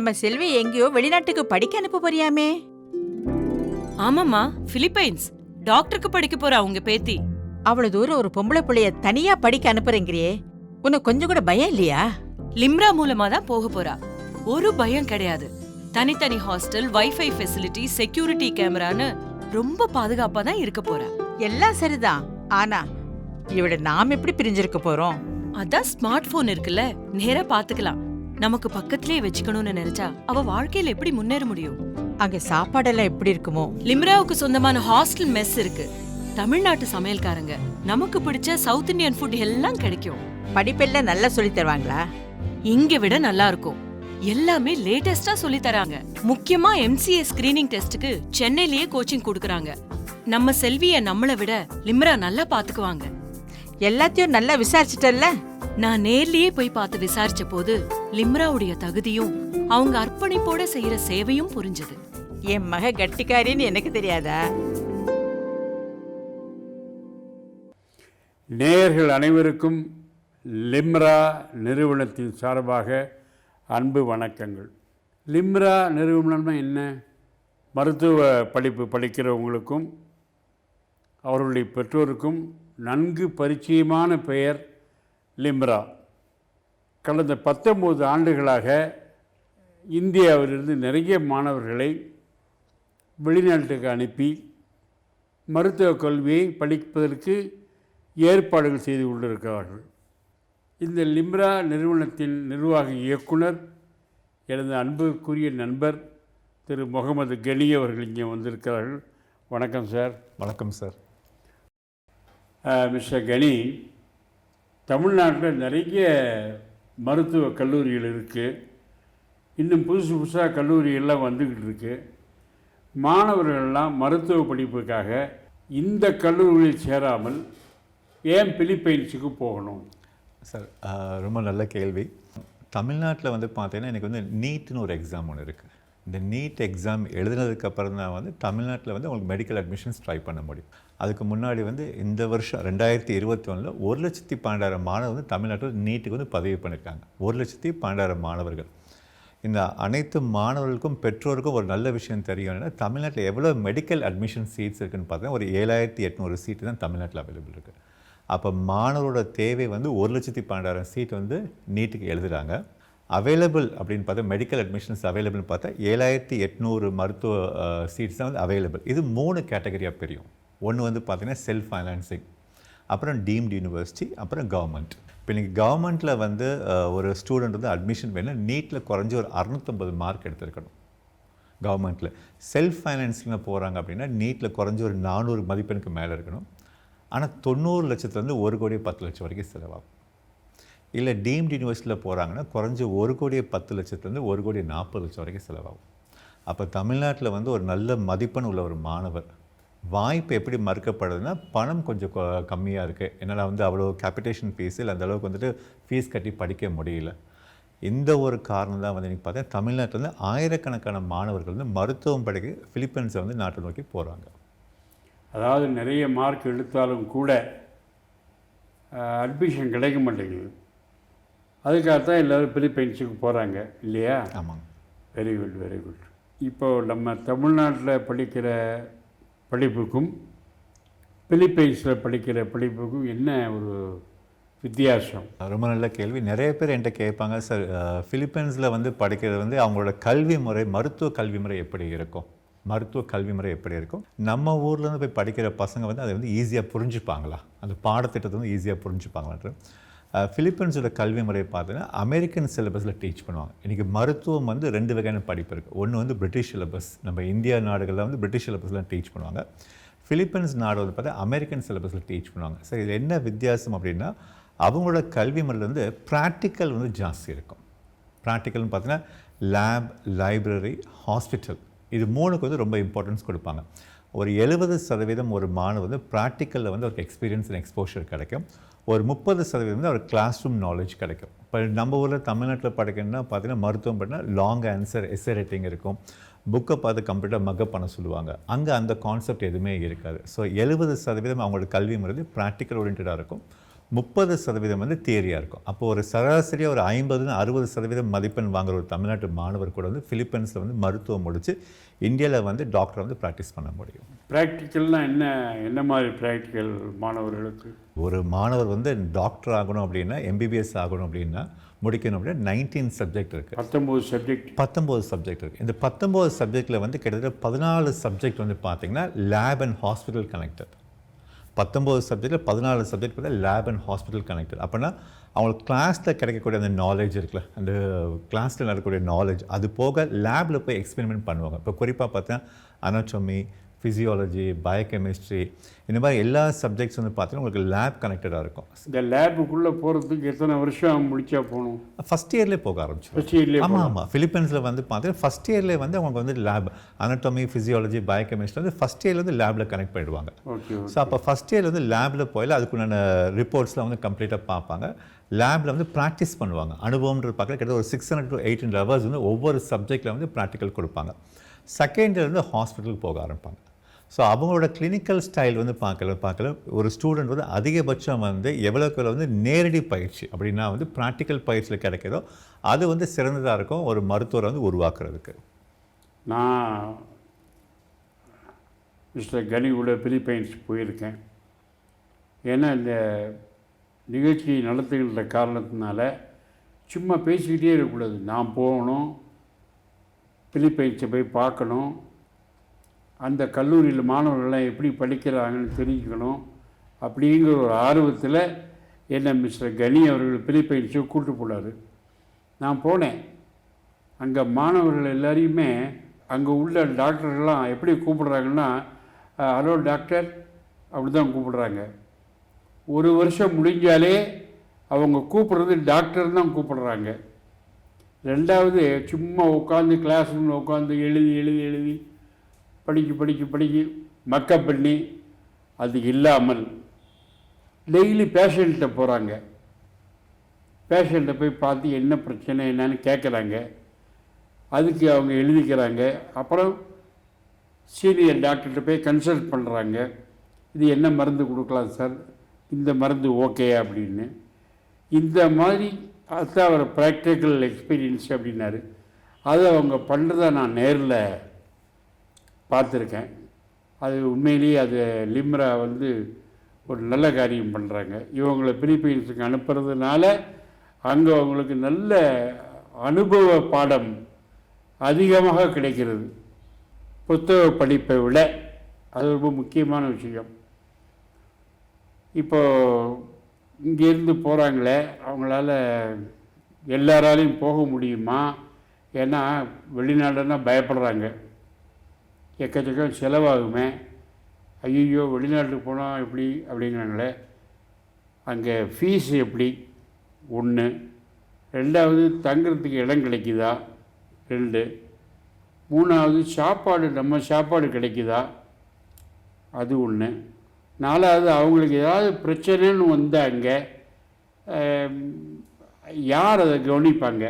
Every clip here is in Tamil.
நம்ம செல்வி எங்கேயோ வெளிநாட்டுக்கு படிக்க அனுப்ப போறியாமே? ஆமாம்மா, பிலிப்பைன்ஸ் டாக்டருக்கு படிக்க போறா உங்க பேத்தி. அவ்வளவு தூரம் ஒரு பொம்பளை புள்ளைய தனியா படிக்க அனுப்புறேங்கிறியே, உனக்கு கொஞ்சம் கூட பயம் இல்லையா? லிம்ரா மூலமா தான் போக போறா. ஒரு பயம் கிடையாது. தனித்தனி ஹாஸ்டல், வைஃபை ஃபெசிலிட்டி, செக்யூரிட்டி கேமரான்னு ரொம்ப பாதுகாப்பா தான் இருக்க போறா. எல்லாம் சரிதான், ஆனா இவட நாம் எப்படி பிரிஞ்சிருக்க போறோம்? அதான் ஸ்மார்ட் போன் இருக்குல்ல, நேரா பாத்துக்கலாம். நமக்கு பக்கத்திலேயே வச்சுக்கணும்னு நினைச்சா அவ வாழ்க்கையில எப்படி முன்னேற முடியும்? அங்க சாப்பாடெல்லாம் எப்படி இருக்குமோ? லிம்ராவுக்கு சொந்தமான ஹாஸ்டல் மெஸ் இருக்கு. தமிழ்நாட்டு சமையல்காரங்க, நமக்கு பிடிச்ச சவுத் இந்தியன் ஃபுட் எல்லாம் கிடைக்கும். படிப்பெல்லாம் நல்லா சொல்லி தருவாங்களா? இங்க விட நல்லா இருக்கும். எல்லாமே லேட்டஸ்டா சொல்லி தராங்க. முக்கியமா MCA ஸ்கிரீனிங் டெஸ்டுக்கு சென்னையிலேயே கோச்சிங் கொடுக்கறாங்க. நம்ம செல்விய நம்மள விட லிம்ரா நல்லா பாத்துக்குவாங்க. எல்லாத்தையும் நல்லா விசாரிச்சிட்டல்ல? நான் நேர்லயே போய் பார்த்து விசாரிச்ச போது லிம்ராவுடைய தகுதியும் அவங்க அர்ப்பணிப்போட செய்யற சேவையும் புரிஞ்சது. என் மக கட்டிக்காரின்னு எனக்கு தெரியாதா? நேயர்கள் அனைவருக்கும் லிம்ரா நிறுவனத்தின் சார்பாக அன்பு வணக்கங்கள். லிம்ரா நிறுவனம்னா என்ன? மருத்துவ படிப்பு படிக்கிறவங்களுக்கும் அவர்களுடைய பெற்றோருக்கும் நன்கு பரிச்சயமான பெயர் லிம்ரா. கடந்த 19 ஆண்டுகளாக இந்தியாவிலிருந்து நிறைய மாணவர்களை வெளிநாட்டுக்கு அனுப்பி மருத்துவக் கல்வியை படிப்பதற்கு ஏற்பாடுகள் செய்து கொண்டிருக்கிறார்கள். இந்த லிம்ரா நிறுவனத்தின் நிர்வாக இயக்குனர் எனது அன்புக்குரிய நண்பர் திரு முகமது கனி அவர்கள் இங்கே வந்திருக்கிறார்கள். வணக்கம் சார். வணக்கம் சார். மிஸ்டர் கனி, தமிழ்நாட்டில் நிறைய மருத்துவ கல்லூரிகள் இருக்குது. இன்னும் புதுசாக கல்லூரிகள்லாம் வந்துக்கிட்டு இருக்குது. மாணவர்கள்லாம் மருத்துவ படிப்புக்காக இந்த கல்லூரியில் சேராமல் ஏன் பிலிப்பைன்ஸுக்கு போகணும்? சார், ரொம்ப நல்ல கேள்வி. தமிழ்நாட்டில் வந்து பார்த்தீங்கன்னா எனக்கு வந்து நீட்னு ஒரு எக்ஸாம் ஒன்று இருக்குது. இந்த நீட் எக்ஸாம் எழுதுனதுக்கப்புறம் தான் வந்து தமிழ்நாட்டில் வந்து உங்களுக்கு மெடிக்கல் அட்மிஷன்ஸ் ட்ரை பண்ண முடியும். அதுக்கு முன்னாடி வந்து இந்த வருஷம் 2021 1,12,000 மாணவர் வந்து தமிழ்நாட்டில் நீட்டுக்கு வந்து பதிவு பண்ணியிருக்காங்க. 1,12,000 மாணவர்கள். இந்த அனைத்து மாணவர்களுக்கும் பெற்றோருக்கும் ஒரு நல்ல விஷயம் தெரியும். என்னன்னா, தமிழ்நாட்டில் எவ்வளோ மெடிக்கல் அட்மிஷன் சீட்ஸ் இருக்குதுன்னு பார்த்தீங்கன்னா ஒரு 7,800 சீட்டு தான் தமிழ்நாட்டில் அவைலபிள் இருக்குது. அப்போ மாணவரோட தேவை வந்து 1,12,000 சீட் வந்து நீட்டுக்கு எழுதுகிறாங்க. அவைலபிள் அப்படின்னு பார்த்தா மெடிக்கல் அட்மிஷன்ஸ் அவைலபிள்னு பார்த்தா 7,800 மருத்துவ சீட்ஸ் தான் வந்து அவைலபிள். இது 3 கேட்டகரியாக பிரியும். ஒன்று வந்து பார்த்திங்கன்னா செல்ஃப் ஃபைனான்சிங், அப்புறம் டீம்டு யூனிவர்சிட்டி, அப்புறம் கவர்மெண்ட். இப்போ இன்றைக்கி கவர்மெண்ட்டில் வந்து ஒரு ஸ்டூடெண்ட் வந்து அட்மிஷன் வேணும், நீட்டில் குறைஞ்சி ஒரு 650 மார்க் எடுத்துருக்கணும் கவர்மெண்ட்டில். செல்ஃப் ஃபைனான்சிங்கில் போகிறாங்க அப்படின்னா நீட்டில் குறைஞ்சி ஒரு 400 மதிப்பெண்ணுக்கு மேலே இருக்கணும். ஆனால் 90 லட்சத்துலேருந்து 1,10,00,000 வரைக்கும் செலவாகும். இல்லை டீம்டு யூனிவர்சிட்டியில் போகிறாங்கன்னா குறைஞ்சி 1,10,00,000 1,40,00,000 வரைக்கும் செலவாகும். அப்போ தமிழ்நாட்டில் வந்து ஒரு நல்ல மதிப்பெண் உள்ள ஒரு மாணவர் வாய்ப்பு எப்படி மறுக்கப்படுதுன்னா, பணம் கொஞ்சம் கம்மியாக இருக்குது, என்னால் வந்து அவ்வளோ கேபிட்டேஷன் ஃபீஸ் இல்லை, அந்த அளவுக்கு வந்துட்டு ஃபீஸ் கட்டி படிக்க முடியல. இந்த ஒரு காரணம் தான் வந்து இன்றைக்கி பார்த்தா தமிழ்நாட்டில் வந்து ஆயிரக்கணக்கான மாணவர்கள் வந்து மருத்துவம் படிக்க பிலிப்பைன்ஸை வந்து நாட்டை நோக்கி போகிறாங்க. அதாவது நிறைய மார்க் எடுத்தாலும் கூட அட்மிஷன் கிடைக்க மாட்டேங்குது. அதுக்காகத்தான் எல்லோரும் பிலிப்பைன்ஸுக்கு போகிறாங்க இல்லையா? ஆமாங்க. Very good, very good. இப்போது நம்ம தமிழ்நாட்டில் படிக்கிற படிப்புக்கும் பிலிப்பைன்ஸில் படிக்கிற படிப்புக்கும் என்ன ஒரு வித்தியாசம்? ரொம்ப நல்ல கேள்வி. நிறைய பேர் என்கிட்ட கேட்பாங்க, சார் பிலிப்பைன்ஸில் வந்து படிக்கிறது வந்து அவங்களோட கல்வி முறை, மருத்துவ கல்வி முறை எப்படி இருக்கும், மருத்துவ கல்வி முறை எப்படி இருக்கும்? நம்ம ஊர்லேருந்து போய் படிக்கிற பசங்க வந்து அதை வந்து ஈஸியாக புரிஞ்சுப்பாங்களா, அந்த பாடத்திட்டத்தை வந்து ஈஸியாக புரிஞ்சுப்பாங்களான்ற. பிலிப்பைன்ஸோட கல்வி முறையை பார்த்தீங்கன்னா அமெரிக்கன் சிலபஸில் டீச் பண்ணுவாங்க. இன்றைக்கி மருத்துவம் வந்து 2 வகையான படிப்பு இருக்குது. ஒன்று வந்து பிரிட்டிஷ் சிலபஸ், நம்ம இந்தியா நாடுகளில் வந்து பிரிட்டிஷ் சிலபஸ்லாம் டீச் பண்ணுவாங்க. பிலிப்பைன்ஸ் நாடு வந்து பார்த்தா அமெரிக்கன் சிலபஸில் டீச் பண்ணுவாங்க. சரி, இது என்ன வித்தியாசம் அப்படின்னா, அவங்களோட கல்வி முறையில் வந்து ப்ராக்டிக்கல் வந்து ஜாஸ்தி இருக்கும். ப்ராக்டிக்கல்னு பார்த்தீங்கன்னா லேப், லைப்ரரி, ஹாஸ்பிட்டல், இது 3க்கு வந்து ரொம்ப இம்பார்ட்டன்ஸ் கொடுப்பாங்க. ஒரு 70% ஒரு மாணவர் வந்து ப்ராக்டிக்கலில் வந்து அவருக்கு எக்ஸ்பீரியன்ஸ் அண்ட் எக்ஸ்போஷர் கிடைக்கும். ஒரு 30% வந்து அவர் கிளாஸ் ரூம் நாலேஜ் கிடைக்கும். இப்போ நம்ம ஊரில் தமிழ்நாட்டில் படிக்கணும்னா பார்த்தீங்கன்னா மருத்துவம் படினா லாங் ஆன்சர், எஸ்ஸே ரைட்டிங் இருக்கும், புக்கை பார்த்து கம்ப்யூட்டர் மக்கப் பண்ண சொல்லுவாங்க. அங்கே அந்த கான்செப்ட் எதுவுமே இருக்காது. ஸோ 70% அவங்களோட கல்வி முறை ப்ராக்டிக்கல் ஓரியன்டாக இருக்கும். 30% வந்து தியரியாக இருக்கும். அப்போ ஒரு சராசரியாக ஒரு 50-60% மதிப்பெண் வாங்குற ஒரு தமிழ்நாட்டு மாணவர் கூட வந்து பிலிப்பைன்ஸில் வந்து மருத்துவம் முடித்து இந்தியாவில் வந்து டாக்டர் வந்து ப்ராக்டிஸ் பண்ண முடியும். ப்ராக்டிக்கல்னால் என்ன மாதிரி ப்ராக்டிக்கல் மாணவர்களுக்கு? ஒரு மாணவர் வந்து டாக்டர் ஆகணும் அப்படின்னா, எம்பிபிஎஸ் ஆகணும் அப்படின்னா, முடிக்கணும் அப்படின்னா 19 சப்ஜெக்ட் இருக்குது. 19 சப்ஜெக்ட் இருக்குது. இந்த 19 சப்ஜெக்டில் வந்து கிட்டத்தட்ட 14 சப்ஜெக்ட் வந்து பார்த்திங்கன்னா லேப் அண்ட் ஹாஸ்பிட்டல் கனெக்டட். 19 சப்ஜெக்டில் 14 சப்ஜெக்ட் பார்த்தா லேப் அண்ட் ஹாஸ்பிட்டல் கனெக்டட். அப்படின்னா அவங்களுக்கு கிளாஸில் கிடைக்கக்கூடிய அந்த நாலேஜ் இருக்குல்ல, அந்த கிளாஸில் நடக்கக்கூடிய நாலேஜ், அது போக லேபில் போய் எக்ஸ்பெரிமெண்ட் பண்ணுவாங்க. இப்போ குறிப்பாக பார்த்தா அனாட்டமி, ஃபிசியாலஜி, பயோகெமிஸ்ட்ரி, இந்த மாதிரி எல்லா சப்ஜெக்ட்ஸ் வந்து பார்த்தீங்கன்னா உங்களுக்கு லேப் கனெக்டடாக இருக்கும். இந்த லேபுக்குள்ளே போகிறதுக்கு எத்தனை வருஷம் முடிச்சா போகணும்? ஃபஸ்ட் இயர்லேயே போக ஆரம்பிச்சு. ஃபஸ்ட் இயர்லேயே? ஆமாம். ஃபிலிப்பைன்ஸில் வந்து பார்த்தீங்கன்னா ஃபஸ்ட் இயர்லேயே வந்து அவங்க வந்து லேப் அனாட்டமி, ஃபிசியாலஜி, பயோகெமிஸ்ட்ரி வந்து ஃபஸ்ட் இயர்ல வந்து லேபில் கனெக்ட் பண்ணிடுவாங்க. ஓகே. ஸோ அப்போ ஃபஸ்ட் இயர் வந்து லேபில் போயில அதுக்குண்டான ரிப்போர்ட்ஸ்லாம் வந்து கம்ப்ளீட்டாக பார்ப்பாங்க. லேபில் வந்து ப்ராக்டிஸ் பண்ணுவாங்க. அனுபவம்ன்ற பார்க்கல கிட்டத்தட்ட ஒரு 600 to 800 ஹவர்ஸ் வந்து ஒவ்வொரு சப்ஜெக்டில் வந்து ப்ராக்டிக்கல் கொடுப்பாங்க. செகண்ட் இயர் வந்து ஹாஸ்பிட்டலுக்கு போக ஆரம்பிப்பாங்க. ஸோ அவங்களோட கிளினிக்கல் ஸ்டைல் வந்து பார்க்கல ஒரு ஸ்டூடெண்ட் வந்து அதிகபட்சம் வந்து எவ்வளோக்கு வந்து நேரடி பயிற்சி அப்படின்னா வந்து ப்ராக்டிக்கல் பயிற்சியில் கிடைக்கிறதோ அது வந்து சிறந்ததாக இருக்கும் ஒரு மருத்துவரை வந்து உருவாக்குறதுக்கு. நான் மிஸ்டர் கனி கூட பிலிப்பைன்ஸ் போயிருக்கேன். ஏன்னா இந்த நிகழ்ச்சி நடத்துகின்ற காரணத்தினால சும்மா பேசிக்கிட்டே இருக்கக்கூடாது. நான் போகணும், பிலிப்பைன்ஸை போய் பார்க்கணும், அந்த கல்லூரியில் மாணவர்கள்லாம் எப்படி படிக்கிறாங்கன்னு தெரிஞ்சுக்கணும் அப்படிங்கிற ஒரு ஆர்வத்தில் என்னை மிஸ்டர் கனி அவர்கள் பிலிப்பைன்ஸை கூப்பிட்டு போனார். நான் போனேன். அங்கே மாணவர்கள் எல்லாரையுமே அங்கே உள்ள டாக்டர்கள்லாம் எப்படி கூப்பிடுறாங்கன்னா, ஹலோ டாக்டர் அப்படி தான் கூப்பிடுறாங்க. ஒரு வருஷம் முடிஞ்சாலே அவங்க கூப்பிட்றது டாக்டர் தான் கூப்பிடுறாங்க. ரெண்டாவது சும்மா உட்காந்து கிளாஸ் ரூமில் உட்காந்து எழுதி படிக்க மக்கப் பண்ணி அது இல்லாமல் டெய்லி பேஷண்ட்டை போகிறாங்க. பேஷண்ட்டை போய் பார்த்து என்ன பிரச்சனை என்னன்னு கேட்குறாங்க. அதுக்கு அவங்க எழுதிக்கிறாங்க. அப்புறம் சீனியர் டாக்டர்கிட்ட போய் கன்சல்ட் பண்ணுறாங்க. இது என்ன மருந்து கொடுக்கலாம் சார், இந்த மருந்து ஓகே அப்படின்னு. இந்த மாதிரி அதுதான் அவர் ப்ராக்டிக்கல் எக்ஸ்பீரியன்ஸ் அப்படின்னாரு. அது அவங்க பண்ணுறத நான் நேரில் பார்த்துருக்கேன். அது உண்மையிலேயே அது லிம்ரா வந்து ஒரு நல்ல காரியம் பண்ணுறாங்க. இவங்களை பிலிப்பைன்ஸுக்கு அனுப்புறதுனால அங்கே அவங்களுக்கு நல்ல அனுபவ பாடம் அதிகமாக கிடைக்கிறது, புத்தக படிப்பை விட. அது ரொம்ப முக்கியமான விஷயம். இப்போது இங்கேருந்து போகிறாங்களே, அவங்களால எல்லாராலையும் போக முடியுமா? ஏன்னா வெளிநாடுன்னா பயப்படுறாங்க, எக்கச்சக்கம் செலவாகுமே, ஐயோ வெளிநாட்டுக்கு போனால் எப்படி அப்படிங்கிறாங்களே. அங்கே ஃபீஸ் எப்படி? ஒன்று. ரெண்டாவது தங்குறதுக்கு இடம் கிடைக்குதா? 2. மூணாவது சாப்பாடு, நம்ம சாப்பாடு கிடைக்குதா? அது ஒன்று. நாலாவது அவங்களுக்கு ஏதாவது பிரச்சனைன்னு வந்தாங்க யார் அதை கவனிப்பாங்க?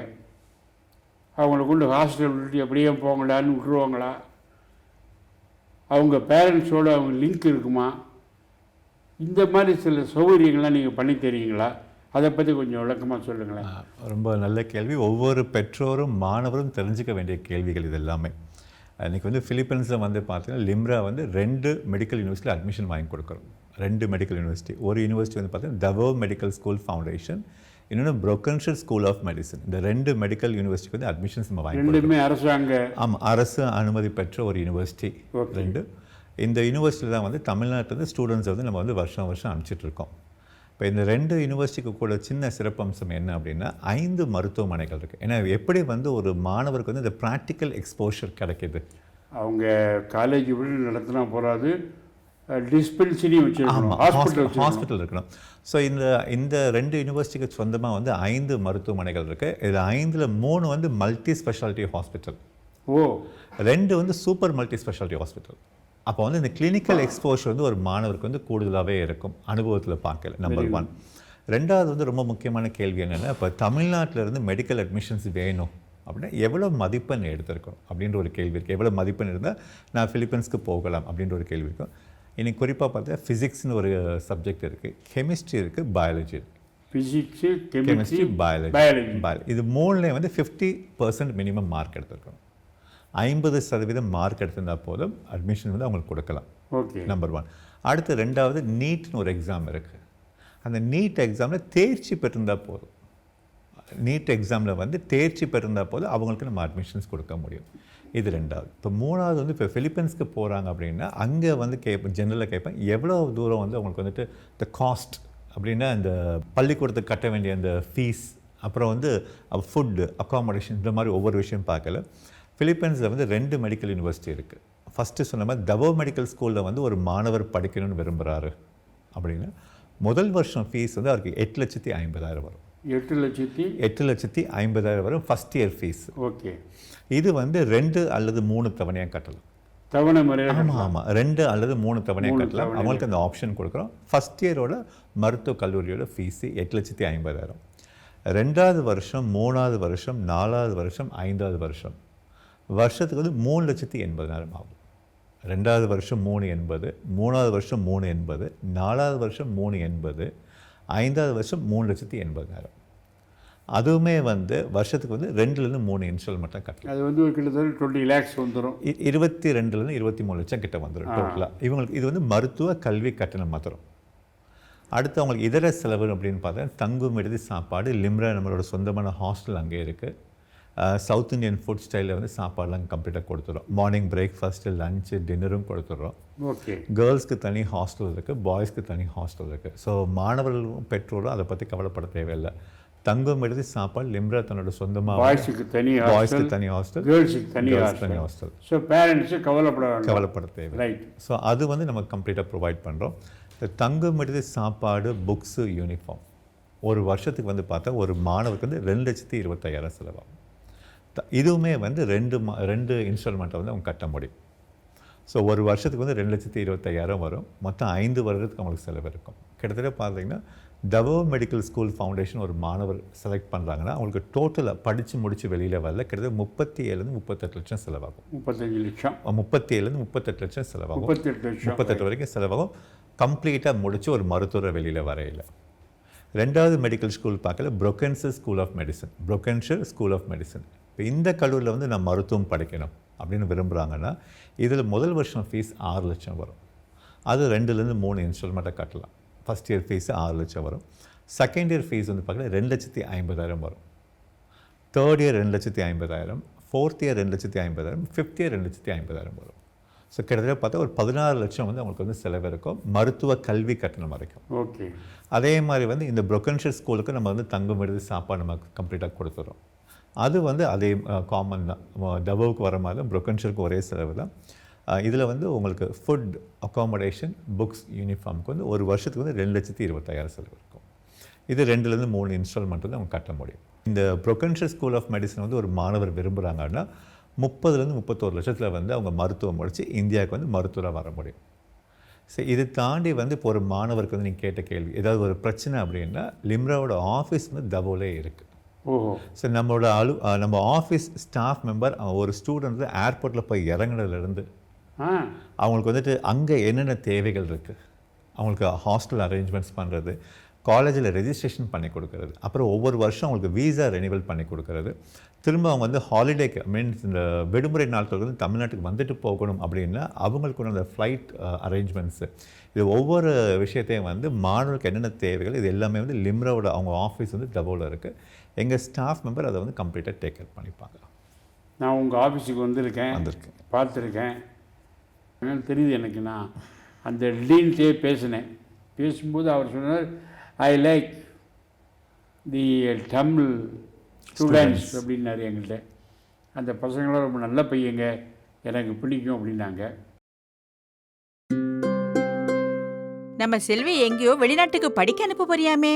அவங்கள கொண்டு ஹாஸ்டல் விட்டுட்டு எப்படியே போங்களான்னு விட்டுருவாங்களா? அவங்க பேரண்ட்ஸோடு அவங்க லிங்க் இருக்குமா? இந்த மாதிரி சில சௌகரியங்கள்லாம் நீங்கள் பண்ணி தரீங்களா? அதை பற்றி கொஞ்சம் விளக்கமாக சொல்லுங்களேன். ரொம்ப நல்ல கேள்வி. ஒவ்வொரு பெற்றோரும் மாணவரும் தெரிஞ்சுக்க வேண்டிய கேள்விகள் இது எல்லாமே. இன்றைக்கி வந்து ஃபிலிப்பைன்ஸில் வந்து பார்த்தீங்கன்னா லிம்ரா வந்து 2 மெடிக்கல் யூனிவர்சிட்டியில் அட்மிஷன் வாங்கி கொடுக்குறோம். 2 மெடிக்கல் யூனிவர்சிட்டி. ஒரு யூனிவர்சிட்டி வந்து பார்த்தீங்கன்னா தவோ மெடிக்கல் ஸ்கூல் ஃபவுண்டேஷன், இன்னொன்று ப்ரொக்கன்ஷர் ஸ்கூல் ஆஃப் மெடிசன். இந்த 2 மெடிக்கல் யூனிவர்சிட்டிக்கு வந்து அட்மிஷன்ஸ் நம்ம வாங்கி ரெண்டுமே அரசாங்க? ஆமாம், அரசு அனுமதி பெற்ற ஒரு யூனிவர்சிட்டி 2. இந்த யூனிவர்சிட்டியில் தான் வந்து தமிழ்நாட்டிலேருந்து ஸ்டூடெண்ட்ஸ் வந்து நம்ம வந்து வருஷம் அனுப்பிச்சிட்ருக்கோம். இப்போ இந்த 2 யூனிவர்சிட்டிக்கு கூட சின்ன சிறப்பம்சம் என்ன அப்படின்னா 5 மருத்துவமனைகள் இருக்குது. ஏன்னா எப்படி வந்து ஒரு மாணவருக்கு வந்து இந்த ப்ராக்டிக்கல் எக்ஸ்போஷர் கிடைக்கிது. அவங்க காலேஜ் விட நடத்தினா போகாது, டிஸ்பென்சரி வச்சுருக்கணும், ஹாஸ்பிட்டல் இருக்கணும். ஸோ இந்த 2 யூனிவர்சிட்டிக்கு சொந்தமாக வந்து 5 மருத்துவமனைகள் இருக்குது. இதில் 5ல் 3 வந்து மல்டி ஸ்பெஷாலிட்டி ஹாஸ்பிட்டல். 2 வந்து சூப்பர் மல்டி ஸ்பெஷாலிட்டி ஹாஸ்பிட்டல். அப்போ வந்து இந்த கிளினிக்கல் எக்ஸ்போஷர் வந்து ஒரு மாணவருக்கு வந்து கூடுதலாகவே இருக்கும் அனுபவத்தில் பார்க்கல. நம்பர் 1. ரெண்டாவது வந்து ரொம்ப முக்கியமான கேள்வி என்னென்னா, இப்போ தமிழ்நாட்டிலேருந்து மெடிக்கல் அட்மிஷன்ஸ் வேணும் அப்படின்னா எவ்வளோ மதிப்பெண் எடுத்திருக்கணும் அப்படின்ற ஒரு கேள்வி இருக்குது. எவ்வளோ மதிப்பெண் இருந்தால் நான் ஃபிலிப்பைன்ஸ்க்கு போகலாம் அப்படின்ற ஒரு கேள்வி இருக்கும். இன்னைக்கு குறிப்பாக பார்த்தா ஃபிசிக்ஸ்னு ஒரு சப்ஜெக்ட் இருக்குது, கெமிஸ்ட்ரி இருக்குது, பயாலஜி இருக்குது. Physics, chemistry, chemistry, biology. இது 3லேயும் வந்து 50% மினிமம் மார்க் எடுத்துருக்கணும். 50% மார்க் எடுத்திருந்தால் போதும் அட்மிஷன் வந்து அவங்களுக்கு கொடுக்கலாம். ஓகே. நம்பர் 1. அடுத்து 2வது நீட்னு ஒரு எக்ஸாம் இருக்குது. அந்த நீட் எக்ஸாமில் தேர்ச்சி பெற்றிருந்தால் போதும். நீட் எக்ஸாமில் வந்து தேர்ச்சி பெற்றிருந்தால் போதும் அவங்களுக்கு நம்ம அட்மிஷன்ஸ் கொடுக்க முடியும். இது 2வது. இப்போ 3வது வந்து இப்போ ஃபிலிப்பைன்ஸ்க்கு போகிறாங்க அப்படின்னா அங்கே வந்து ஜெனரலாக கேட்பேன் எவ்வளோ தூரம் வந்து அவங்களுக்கு வந்துட்டு த காஸ்ட் அப்படின்னா இந்த பள்ளிக்கூடத்துக்கு கட்ட வேண்டிய அந்த ஃபீஸ், அப்புறம் வந்து ஃபுட்டு, அக்காமடேஷன், இந்த மாதிரி ஒவ்வொரு விஷயம் பார்க்கல. ஃபிலிப்பைன்ஸில் வந்து 2 மெடிக்கல் யூனிவர்சிட்டி இருக்குது. ஃபஸ்ட்டு சொன்ன மாதிரி தவோ மெடிக்கல் ஸ்கூலில் வந்து ஒரு மாணவர் படிக்கணும்னு விரும்புகிறாரு அப்படின்னா முதல் வருஷம் ஃபீஸ் வந்து அவருக்கு 8,50,000 வரும். 8,50,000 வரும் ஃபஸ்ட் இயர் ஃபீஸ். ஓகே. இது வந்து 2 அல்லது 3 தவணையாக கட்டலாம். தவணை முறையாக? ஆமாம், 2 அல்லது 3 தவணையாக கட்டலாம். அவங்களுக்கு அந்த ஆப்ஷன் கொடுக்குறோம். ஃபஸ்ட் இயரோட மருத்துவக் கல்லூரியோட ஃபீஸு 8,50,000. 2வது வருஷம், 3வது வருஷம், 4வது வருஷம், 5வது வருஷம் வருஷத்துக்கு வந்து 3,80,000 ஆகும். 2வது வருஷம் 3,80,000, 3வது வருஷம் 3,80,000, 4வது வருஷம் 3,80,000, 5வது வருஷம் 3,80,000. அதுவுமே வந்து வருஷத்துக்கு வந்து 2லேருந்து 3 இன்ஸ்டால்மெண்ட்டாக கட்டலாம். அது வந்து ஒரு கிட்டத்தட்ட 20 lakhs வந்துடும். 22லேருந்து 23 லட்சம் கிட்ட வந்துடும் டோட்டலாக. இவங்களுக்கு இது வந்து மருத்துவ கல்வி கட்டணம் மாத்திரம். அடுத்து அவங்களுக்கு இதர செலவு அப்படின்னு பார்த்தா தங்கும் விடுதி, சாப்பாடு, லிம்ரா நம்மளோட சொந்தமான ஹாஸ்டல் அங்கே இருக்குது. சவுத் இந்தியன் ஃபுட் ஸ்டைலில் வந்து சாப்பாடுலாம் கம்ப்ளீட்டாக கொடுத்துட்றோம். மார்னிங் பிரேக்ஃபாஸ்ட்டு, லஞ்சு, டின்னரும் கொடுத்துட்றோம். ஓகே. கேர்ள்ஸ்க்கு தனி ஹாஸ்டல் இருக்குது, பாய்ஸ்க்கு தனி ஹாஸ்டல் இருக்குது. ஸோ மாணவர்களும் பெற்றோரும் அதை பற்றி கவலைப்பட தேவையில்லை. தங்கும் விடுதி, சாப்பாடு, லிம்ரா தன்னோட சொந்தமாக, பாய்ஸுக்கு தனி ஹாஸ்டல், கேர்ள்ஸுக்கு தனி ஹாஸ்டல். ஸோ பேரண்ட்ஸு கவலைப்பட தேவை. ரைட். ஸோ அது வந்து நம்ம கம்ப்ளீட்டாக ப்ரொவைட் பண்ணுறோம். இந்த தங்கும் விடுதி, சாப்பாடு, புக்ஸு, யூனிஃபார்ம் ஒரு வருஷத்துக்கு வந்து பார்த்தா ஒரு மாணவருக்கு வந்து 2,25,000 செலவாகும். இதுவுமே வந்து 2 இன்ஸ்டால்மெண்ட்டை வந்து அவங்க கட்ட முடியும். ஸோ ஒரு வருஷத்துக்கு வந்து 2,25,000 வரும். மொத்தம் 5 வருடத்துக்கு அவங்களுக்கு செலவு இருக்கும். கிட்டத்தட்ட பார்த்தீங்கன்னா தவோ மெடிக்கல் ஸ்கூல் ஃபவுண்டேஷன் ஒரு மாணவர் செலக்ட் பண்ணுறாங்கன்னா அவங்களுக்கு டோட்டலாக படித்து முடித்து வெளியில் வரல கிட்டத்தட்ட 37லேருந்து 38 லட்சம் செலவாகும். 35 லட்சம். 37லேருந்து 38 லட்சம் செலவாகும். 38 வரைக்கும் செலவாகும் கம்ப்ளீட்டாக முடித்து ஒரு மருத்துவரை வெளியில் வரையில். 2வது மெடிக்கல் ஸ்கூல் பார்க்கல ப்ரொக்கன்ஷர் ஸ்கூல் ஆஃப் மெடிசன். இப்போ இந்த கல்லூரியில் வந்து நான் மருத்துவம் படிக்கணும் அப்படின்னு விரும்புகிறாங்கன்னா இதில் முதல் வருஷம் ஃபீஸ் 6 லட்சம் வரும். அது 2லேருந்து 3 இன்ஸ்டால்மெண்ட்டாக கட்டலாம். ஃபஸ்ட் இயர் ஃபீஸு 6 லட்சம் வரும். செகண்ட் இயர் ஃபீஸ் வந்து பார்க்கல 2,50,000 வரும். Third year 2,50,000, fourth year 2,50,000, fifth year 2,50,000 வரும். ஸோ கிட்டத்தட்ட பார்த்தா ஒரு 16 லட்சம் வந்து அவங்களுக்கு வந்து செலவு இருக்கும் மருத்துவ கல்வி கட்டணம் வரைக்கும். ஓகே. அதே மாதிரி வந்து இந்த ப்ரொக்கன்ஷர் ஸ்கூலுக்கு நம்ம வந்து தங்கும் விடுதி, சாப்பாடு நம்ம கம்ப்ளீட்டாக கொடுத்துறோம். அது வந்து அதே காமன் தான். தவோவுக்கு வர மாதிரி தான் ப்ரொக்கன்ஷருக்கு ஒரே செலவு தான். இதில் வந்து உங்களுக்கு ஃபுட், அக்காமடேஷன், புக்ஸ், யூனிஃபார்முக்கு வந்து ஒரு வருஷத்துக்கு வந்து 2,25,000 செலவு இருக்கும். இது 2லேருந்து 3 இன்ஸ்டால்மெண்ட் வந்து அவங்க கட்ட முடியும். இந்த ப்ரொக்கன்ஷர் ஸ்கூல் ஆஃப் மெடிசன் வந்து ஒரு மாணவர் விரும்புகிறாங்கன்னா 30லேருந்து 31 லட்சத்தில் வந்து அவங்க மருத்துவம் முடித்து இந்தியாவுக்கு வந்து மருத்துவராக வர முடியும். சரி, இது தாண்டி வந்து இப்போ ஒரு மாணவருக்கு வந்து நீங்கள் கேட்ட கேள்வி ஏதாவது ஒரு பிரச்சனை அப்படின்னா லிம்ராவோட ஆஃபீஸ் வந்து தவோலே இருக்குது. ஓஹோ. ஸோ நம்ம ஆஃபீஸ் ஸ்டாஃப் மெம்பர் ஒரு ஸ்டூடெண்ட் வந்து ஏர்போர்ட்டில் போய் இறங்குனதுலேருந்து அவங்களுக்கு வந்துட்டு அங்கே என்னென்ன தேவைகள் இருக்குது, அவங்களுக்கு ஹாஸ்டல் அரேஞ்ச்மெண்ட்ஸ் பண்ணுறது, காலேஜில் ரெஜிஸ்ட்ரேஷன் பண்ணி கொடுக்கறது, அப்புறம் ஒவ்வொரு வருஷம் அவங்களுக்கு வீசா ரெனிவல் பண்ணி கொடுக்கறது, திரும்ப அவங்க வந்து ஹாலிடேக்கு மீன்ஸ் இந்த விடுமுறை நாட்களுக்கு வந்து தமிழ்நாட்டுக்கு வந்துட்டு போகணும் அப்படின்னா அவங்களுக்கு அந்த ஃப்ளைட் அரேஞ்ச்மெண்ட்ஸு, இது ஒவ்வொரு விஷயத்தையும் வந்து மாணவர்களுக்கு என்னென்ன தேவைகள் இது எல்லாமே வந்து லிம்ராவோட அவங்க ஆஃபீஸ் வந்து தவோவில் இருக்குது. எங்கள் ஸ்டாஃப் மெம்பர் அதை வந்து கம்ப்ளீட்டாக டேக் கேர் பண்ணிப்பாங்க. நான் உங்கள் ஆஃபீஸுக்கு வந்திருக்கேன், பார்த்துருக்கேன், என்னென்னு தெரியுது எனக்கு. நான் அந்த டீன்ட்டே பேசும்போது அவர் சொன்னார் I like the Tamil students அப்படின்னாரு எங்கள்கிட்ட. அந்த பசங்களாம் ரொம்ப நல்ல பையங்க, எனக்கு பிடிக்கும் அப்படின்னாங்க. நம்ம செல்வி எங்கேயோ வெளிநாட்டுக்கு படிக்க அனுப்ப போறியாமே?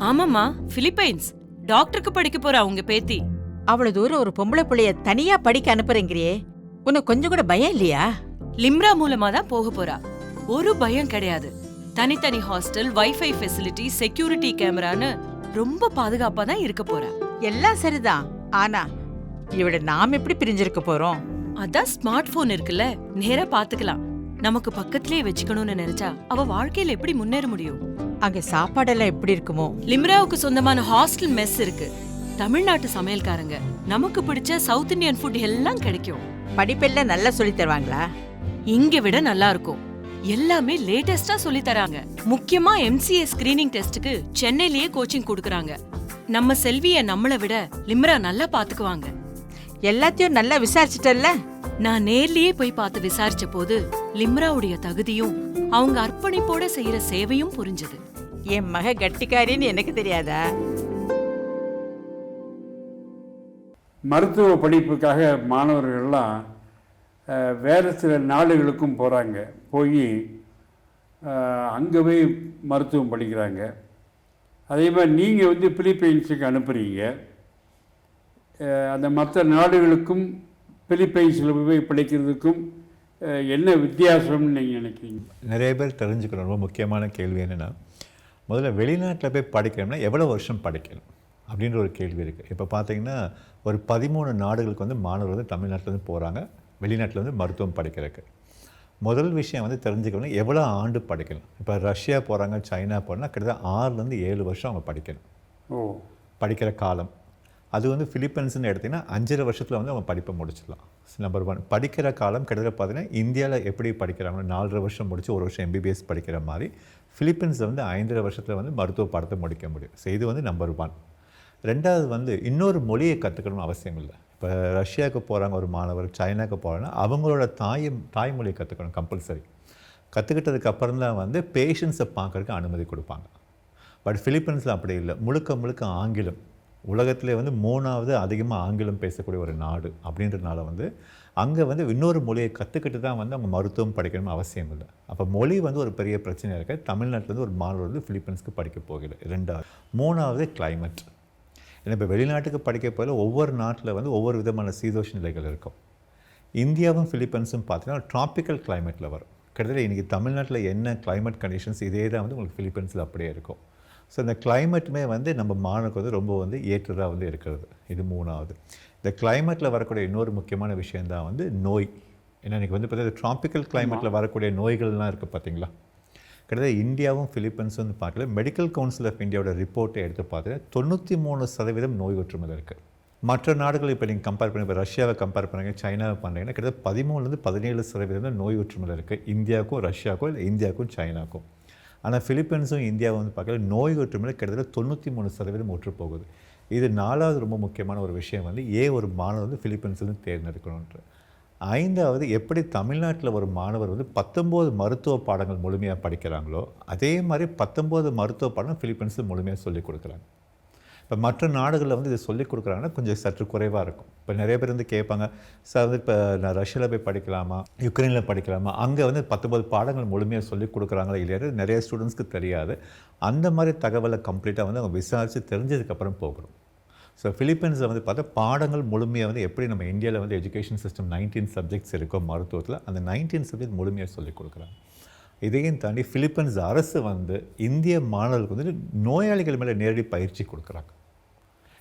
ஆமாம்மா, பிலிப்பைன்ஸ் டாக்டருக்கு படிக்க போறா உங்க பேத்தி. அவ்வளவு தூரம் ஒரு பொம்பளை பிள்ளைய தனியா படிக்க அனுப்புறேங்கிறியே, உனக்கு கொஞ்சம் கூட பயம் இல்லையா? லிம்ரா மூலமா தான் போக போறா. ஒரு பயம் கிடையாது. தனித்தனி ஹாஸ்டல், வைஃபை ஃபெசிலிட்டி, செக்யூரிட்டி கேமரான்னு ரொம்ப பாதுகாப்பா தான் இருக்க போறா. எல்லாம் சரிதான், ஆனா இவட நாம எப்படி பிரிஞ்சிருக்க போறோம்? அதான் ஸ்மார்ட் போன் இருக்குல்ல, நேரா பாத்துக்கலாம். நமக்கு பக்கத்திலே வச்சுக்கணும்னு நினைச்சா அவ வாழ்க்கையில எப்படி முன்னேற முடியும்? அங்க சாப்பாடெல்லாம் எப்படி இருக்குமோ? லிம்ராவுக்கு சொந்தமான ஹாஸ்டல் மெஸ் இருக்கு. தமிழ்நாட்டு சமையல்காரங்க, நமக்கு பிடிச்ச சவுத் இந்தியன் ஃபுட் எல்லாம் கிடைக்கும். படிப்பெல்லாம் நல்லா சொல்லி தருவாங்களா? இங்க விட நல்லா இருக்கும். எல்லாமே லேட்டஸ்டா சொல்லி தராங்க. முக்கியமா MCA ஸ்கிரீனிங் டெஸ்டுக்கு சென்னையிலேயே கோச்சிங் கொடுக்கறாங்க. நம்ம செல்விய நம்மளை விட லிம்ரா நல்லா பாத்துக்குவாங்க. எல்லாத்தையும் நல்லா விசாரிச்சுட்டல்ல? நான் நேர்லயே போய் பார்த்து விசாரிச்ச போது லிம்ராவுடைய தகுதியும் அவங்க அர்ப்பணிப்போட செய்யற சேவையும் புரிஞ்சது. என் மக கட்டிக்காரின்னு எனக்கு தெரியாதா? மருத்துவ படிப்புக்காக மாணவர்கள்லாம் வேறு சில நாடுகளுக்கும் போகிறாங்க. போய் அங்கே போய் மருத்துவம் படிக்கிறாங்க. அதே மாதிரி நீங்கள் வந்து பிலிப்பைன்ஸுக்கு அனுப்புகிறீங்க. அந்த மற்ற நாடுகளுக்கும் பிலிப்பைன்ஸில் போய் படிக்கிறதுக்கும் என்ன வித்தியாசம்னு நீங்கள் நினைக்கிறீங்க? நிறைய பேர் தெரிஞ்சுக்கணும். ரொம்ப முக்கியமான கேள்வி என்னென்னா, முதல்ல வெளிநாட்டில் போய் படிக்கணும்னா எவ்வளோ வருஷம் படிக்கணும் அப்படின்ற ஒரு கேள்வி இருக்குது. இப்போ பார்த்தீங்கன்னா ஒரு 13 நாடுகளுக்கு வந்து மாணவர்கள் வந்து தமிழ்நாட்டிலேருந்து போகிறாங்க வெளிநாட்டில் வந்து மருத்துவம் படிக்கிறதுக்கு. முதல் விஷயம் வந்து தெரிஞ்சுக்கணும் எவ்வளோ ஆண்டு படிக்கணும். இப்போ ரஷ்யா போகிறாங்க, சைனா போகிறோன்னா கிட்டத்தட்ட 6லேருந்து 7 வருஷம் அவங்க படிக்கணும். படிக்கிற காலம் அது வந்து ஃபிலிப்பைன்ஸ்னு எடுத்திங்கன்னா 5.5 வருஷத்தில் வந்து அவங்க படிப்பை முடிச்சிடலாம். நம்பர் 1. படிக்கிற காலம் கிட்டத்தட்ட பார்த்தீங்கன்னா இந்தியாவில் எப்படி படிக்கிறாங்கன்னா 4.5 வருஷம் முடிச்சு 1 வருஷம் MBBS படிக்கிற மாதிரி ஃபிலிப்பைன்ஸில் வந்து 5.5 வருஷத்தில் வந்து மருத்துவ பாடத்தை முடிக்க முடியும். ஸோ இது வந்து நம்பர் 1. ரெண்டாவது வந்து இன்னொரு மொழியை கற்றுக்கணும்னு அவசியம் இல்லை. இப்போ ரஷ்யாவுக்கு போகிறாங்க ஒரு மாணவர், சைனாவுக்கு போகிறாங்கன்னா அவங்களோட தாய்மொழியை கற்றுக்கணும் கம்பல்சரி. கற்றுக்கிட்டதுக்கு அப்புறம் தான் வந்து பேஷண்ட்ஸை பார்க்கறதுக்கு அனுமதி கொடுப்பாங்க. பட் ஃபிலிப்பைன்ஸில் அப்படி இல்லை. முழுக்க ஆங்கிலம். உலகத்திலே வந்து 3வது அதிகமாக ஆங்கிலம் பேசக்கூடிய ஒரு நாடு அப்படின்றதுனால வந்து அங்கே வந்து இன்னொரு மொழியை கற்றுக்கிட்டு தான் வந்து அவங்க மருத்துவம் படிக்கணும்னு அவசியம் இல்லை. அப்போ மொழி வந்து ஒரு பெரிய பிரச்சனையாக இருக்குது. தமிழ்நாட்டிலேருந்து ஒரு மாணவர் வந்து ஃபிலிப்பைன்ஸ்க்கு படிக்க போகல. 2வது. 3வது கிளைமேட். ஏன்னா இப்போ வெளிநாட்டுக்கு படிக்க போகல ஒவ்வொரு நாட்டில் வந்து ஒவ்வொரு விதமான சீதோஷ நிலைகள் இருக்கும். இந்தியாவும் ஃபிலிப்பைன்ஸும் பார்த்தீங்கன்னா ட்ராபிக்கல் கிளைமேட்டில் வரும். கிட்டத்தட்ட இன்றைக்கி தமிழ்நாட்டில் என்ன கிளைமேட் கண்டிஷன்ஸ் இதே தான் வந்து உங்களுக்கு ஃபிலிப்பைன்ஸில் அப்படியே இருக்கும். ஸோ இந்த கிளைமேட்டுமே வந்து நம்ம மாணவருக்கு வந்து ரொம்ப வந்து ஏற்றதாக வந்து இருக்கிறது. இது 3வது. இந்த கிளைமேட்டில் வரக்கூடிய இன்னொரு முக்கியமான விஷயந்தான் வந்து நோய். ஏன்னா இன்றைக்கி வந்து பார்த்தீங்கன்னா ட்ராபிக்கல் கிளைமேட்டில் வரக்கூடிய நோய்கள்லாம் இருக்குது பார்த்தீங்களா. கிட்டத்தட்ட இந்தியாவும் ஃபிலிப்பைன்ஸும் வந்து பார்க்கல மெடிக்கல் கவுன்சில் ஆஃப் இந்தியாவோட ரிப்போர்ட்டை எடுத்து பார்த்தீங்கன்னா 93% நோய் ஒற்றுமை இருக்குது. மற்ற நாடுகள் இப்போ நீங்கள் கம்பேர் பண்ணி இப்போ ரஷ்யாவை கம்பேர் பண்ணுறீங்க, சைனாவை பண்ணுறீங்கன்னா கிட்டத்தட்ட 13-17% நோய் ஒற்றுமையில் இருக்குது. இந்தியாவுக்கும் ரஷ்யாவுக்கும் இல்லை இந்தியாவுக்கும் சைனாவுக்கும். ஆனால் ஃபிலிப்பைன்ஸும் இந்தியாவும் வந்து பார்க்கல நோய் ஒற்றுமையில் கிட்டத்தட்ட 93% ஒற்று போகுது. இது 4வது ரொம்ப முக்கியமான ஒரு விஷயம் வந்து ஒரு மாணவர் வந்து ஃபிலிப்பைன்ஸ்லேருந்து தேர்ந்தெடுக்கணுன்ற. 5வது எப்படி தமிழ்நாட்டில் ஒரு மாணவர் வந்து 19 மருத்துவ பாடங்கள் முழுமையாக படிக்கிறாங்களோ அதே மாதிரி 19 மருத்துவ பாடம் ஃபிலிப்பைன்ஸில் முழுமையாக சொல்லிக் கொடுக்குறாங்க. இப்போ மற்ற நாடுகளில் வந்து இதை சொல்லிக் கொடுக்குறாங்கன்னா கொஞ்சம் சற்று குறைவாக இருக்கும். இப்போ நிறைய பேர் வந்து கேட்பாங்க, சார் வந்து இப்போ நான் ரஷ்யாவில் போய் படிக்கலாமா, யுக்ரைனில் படிக்கலாமா, அங்கே வந்து 19 பாடங்கள் முழுமையாக சொல்லிக் கொடுக்குறாங்களா இல்லையா நிறைய ஸ்டூடெண்ட்ஸ்க்கு தெரியாது. அந்த மாதிரி தகவலை கம்ப்ளீட்டாக வந்து அவங்க விசாரித்து தெரிஞ்சதுக்கப்புறம் போகணும். ஸோ ஃபிலிப்பைன்ஸில் வந்து பார்த்தா பாடங்கள் முழுமையாக வந்து எப்படி நம்ம இந்தியாவில் வந்து எஜுகேஷன் சிஸ்டம் 19 சப்ஜெக்ட்ஸ் இருக்கோ மருத்துவத்தில் அந்த 19 சப்ஜெக்ட் முழுமையாக சொல்லிக் கொடுக்குறாங்க. இதையும் தாண்டி ஃபிலிப்பைன்ஸ் அரசு வந்து இந்திய மாணவர்களுக்கு வந்து நோயாளிகள் மேலே நேரடி பயிற்சி கொடுக்குறாங்க.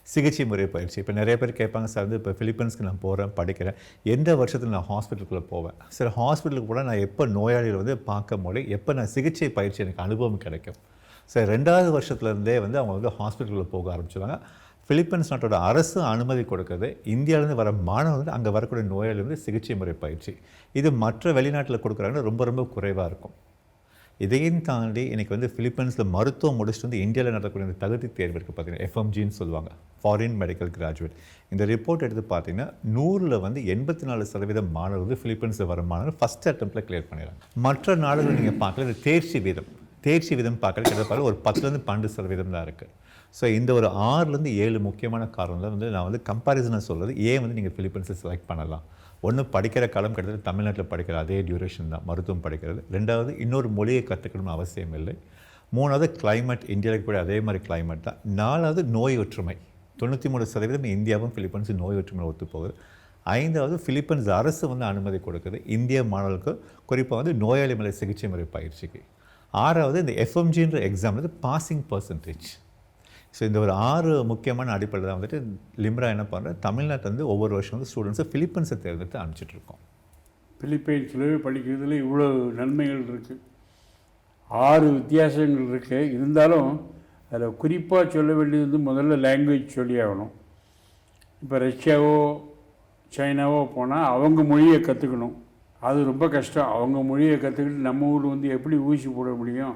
சிகிச்சை முறை பயிற்சி. இப்போ நிறைய பேர் கேட்பாங்க, சார் வந்து இப்போ ஃபிலிப்பைன்ஸ்க்கு நான் போகிறேன் படிக்கிறேன், எந்த வருஷத்தில் நான் ஹாஸ்பிட்டலுக்குள்ளே போவேன், சார் ஹாஸ்பிட்டலுக்கு போனால் நான் எப்போ நோயாளிகளை வந்து பார்க்க முடியும், எப்போ நான் சிகிச்சை பயிற்சி எனக்கு அனுபவம் கிடைக்கும். சார் 2வது வருஷத்துலேருந்தே வந்து அவங்க வந்து ஹாஸ்பிட்டலுக்குள்ளே போக ஆரம்பிச்சுவாங்க. ஃபிலிப்பைன்ஸ் நாட்டோட அரசு அனுமதி கொடுக்குறது இந்தியாவிலேருந்து வர மாணவர்கள் அங்கே வரக்கூடிய நோயாளி வந்து சிகிச்சை முறை பயிற்சி. இது மற்ற வெளிநாட்டில் கொடுக்குறாங்கன்னா ரொம்ப குறைவாக இருக்கும். இதையும் தாண்டி இன்றைக்கி வந்து ஃபிலிப்பைன்ஸில் மருத்துவம் முடிச்சுட்டு வந்து இந்தியாவில் நடக்கக்கூடிய இந்த தகுதி தேர்வு இருக்குது பார்த்தீங்கன்னா, FMGன்னு சொல்லுவாங்க, ஃபாரின் மெடிக்கல் கிராஜுவேட். இந்த ரிப்போர்ட் எடுத்து பார்த்தீங்கன்னா 100ல் வந்து 84% மாணவர்கள் ஃபிலிப்பைன்ஸில் வர மாணவர்கள் ஃபஸ்ட் அட்டெம்ப்டில் கிளியர் பண்ணிடுறாங்க. மற்ற நாடுகள் நீங்கள் பார்க்கல இந்த தேர்ச்சி வீதம் பார்க்கல கிட்டத்தட்ட ஒரு 10-12% தான் இருக்குது. ஸோ இந்த ஒரு 6-7 முக்கியமான காரணம் தான் வந்து நான் வந்து கம்பேரிசனாக சொல்கிறது. வந்து நீங்கள் ஃபிலிப்பைன்ஸை செலக்ட் பண்ணலாம். ஒன்று படிக்கிற காலம் கிட்டத்தட்ட தமிழ்நாட்டில் படிக்கிற அதே டியூரேஷன் தான் மருத்துவம் படிக்கிறது. 2வது இன்னொரு மொழியை கற்றுக்கணும்னு அவசியம் இல்லை. 3வது கிளைமேட் இந்தியாவுக்கு கூட அதே மாதிரி கிளைமேட் தான். 4வது நோய் ஒற்றுமை. 93% இந்தியாவும் ஃபிலிப்பைன்ஸும் நோய் ஒற்றுமை ஒத்து போகுது. 5வது ஃபிலிப்பைன்ஸ் அரசு வந்து அனுமதி கொடுக்குது இந்திய மாணவர்களுக்கு, குறிப்பாக வந்து நோயாளி மேலே சிகிச்சை முறை பயிற்சிக்கு. 6வது இந்த FMGன்ற எக்ஸாம் வந்து பாசிங் பர்சன்டேஜ். ஸோ இந்த ஒரு 6 முக்கியமான அடிப்படையில் தான் வந்துட்டு லிம்ரா என்ன பண்ணுறேன், தமிழ்நாட்டில் வந்து ஒவ்வொரு வருஷம் வந்து ஸ்டூடெண்ட்ஸை ஃபிலிப்பைன்ஸை தேர்ந்தெடுத்து அனுப்பிச்சிட்ருக்கோம். பிலிப்பைன்ஸில் படிக்கிறதுல இவ்வளோ நன்மைகள் இருக்குது. 6 வித்தியாசங்கள் இருக்குது. இருந்தாலும் அதில் குறிப்பாக சொல்ல வேண்டியது வந்து முதல்ல லாங்குவேஜ் சொல்லி ஆகணும். இப்போ ரஷ்யாவோ சைனாவோ போனால் அவங்க மொழியை கற்றுக்கணும். அது ரொம்ப கஷ்டம். அவங்க மொழியை கற்றுக்கிட்டு நம்ம ஊர் வந்து எப்படி ஊசி போட முடியும்?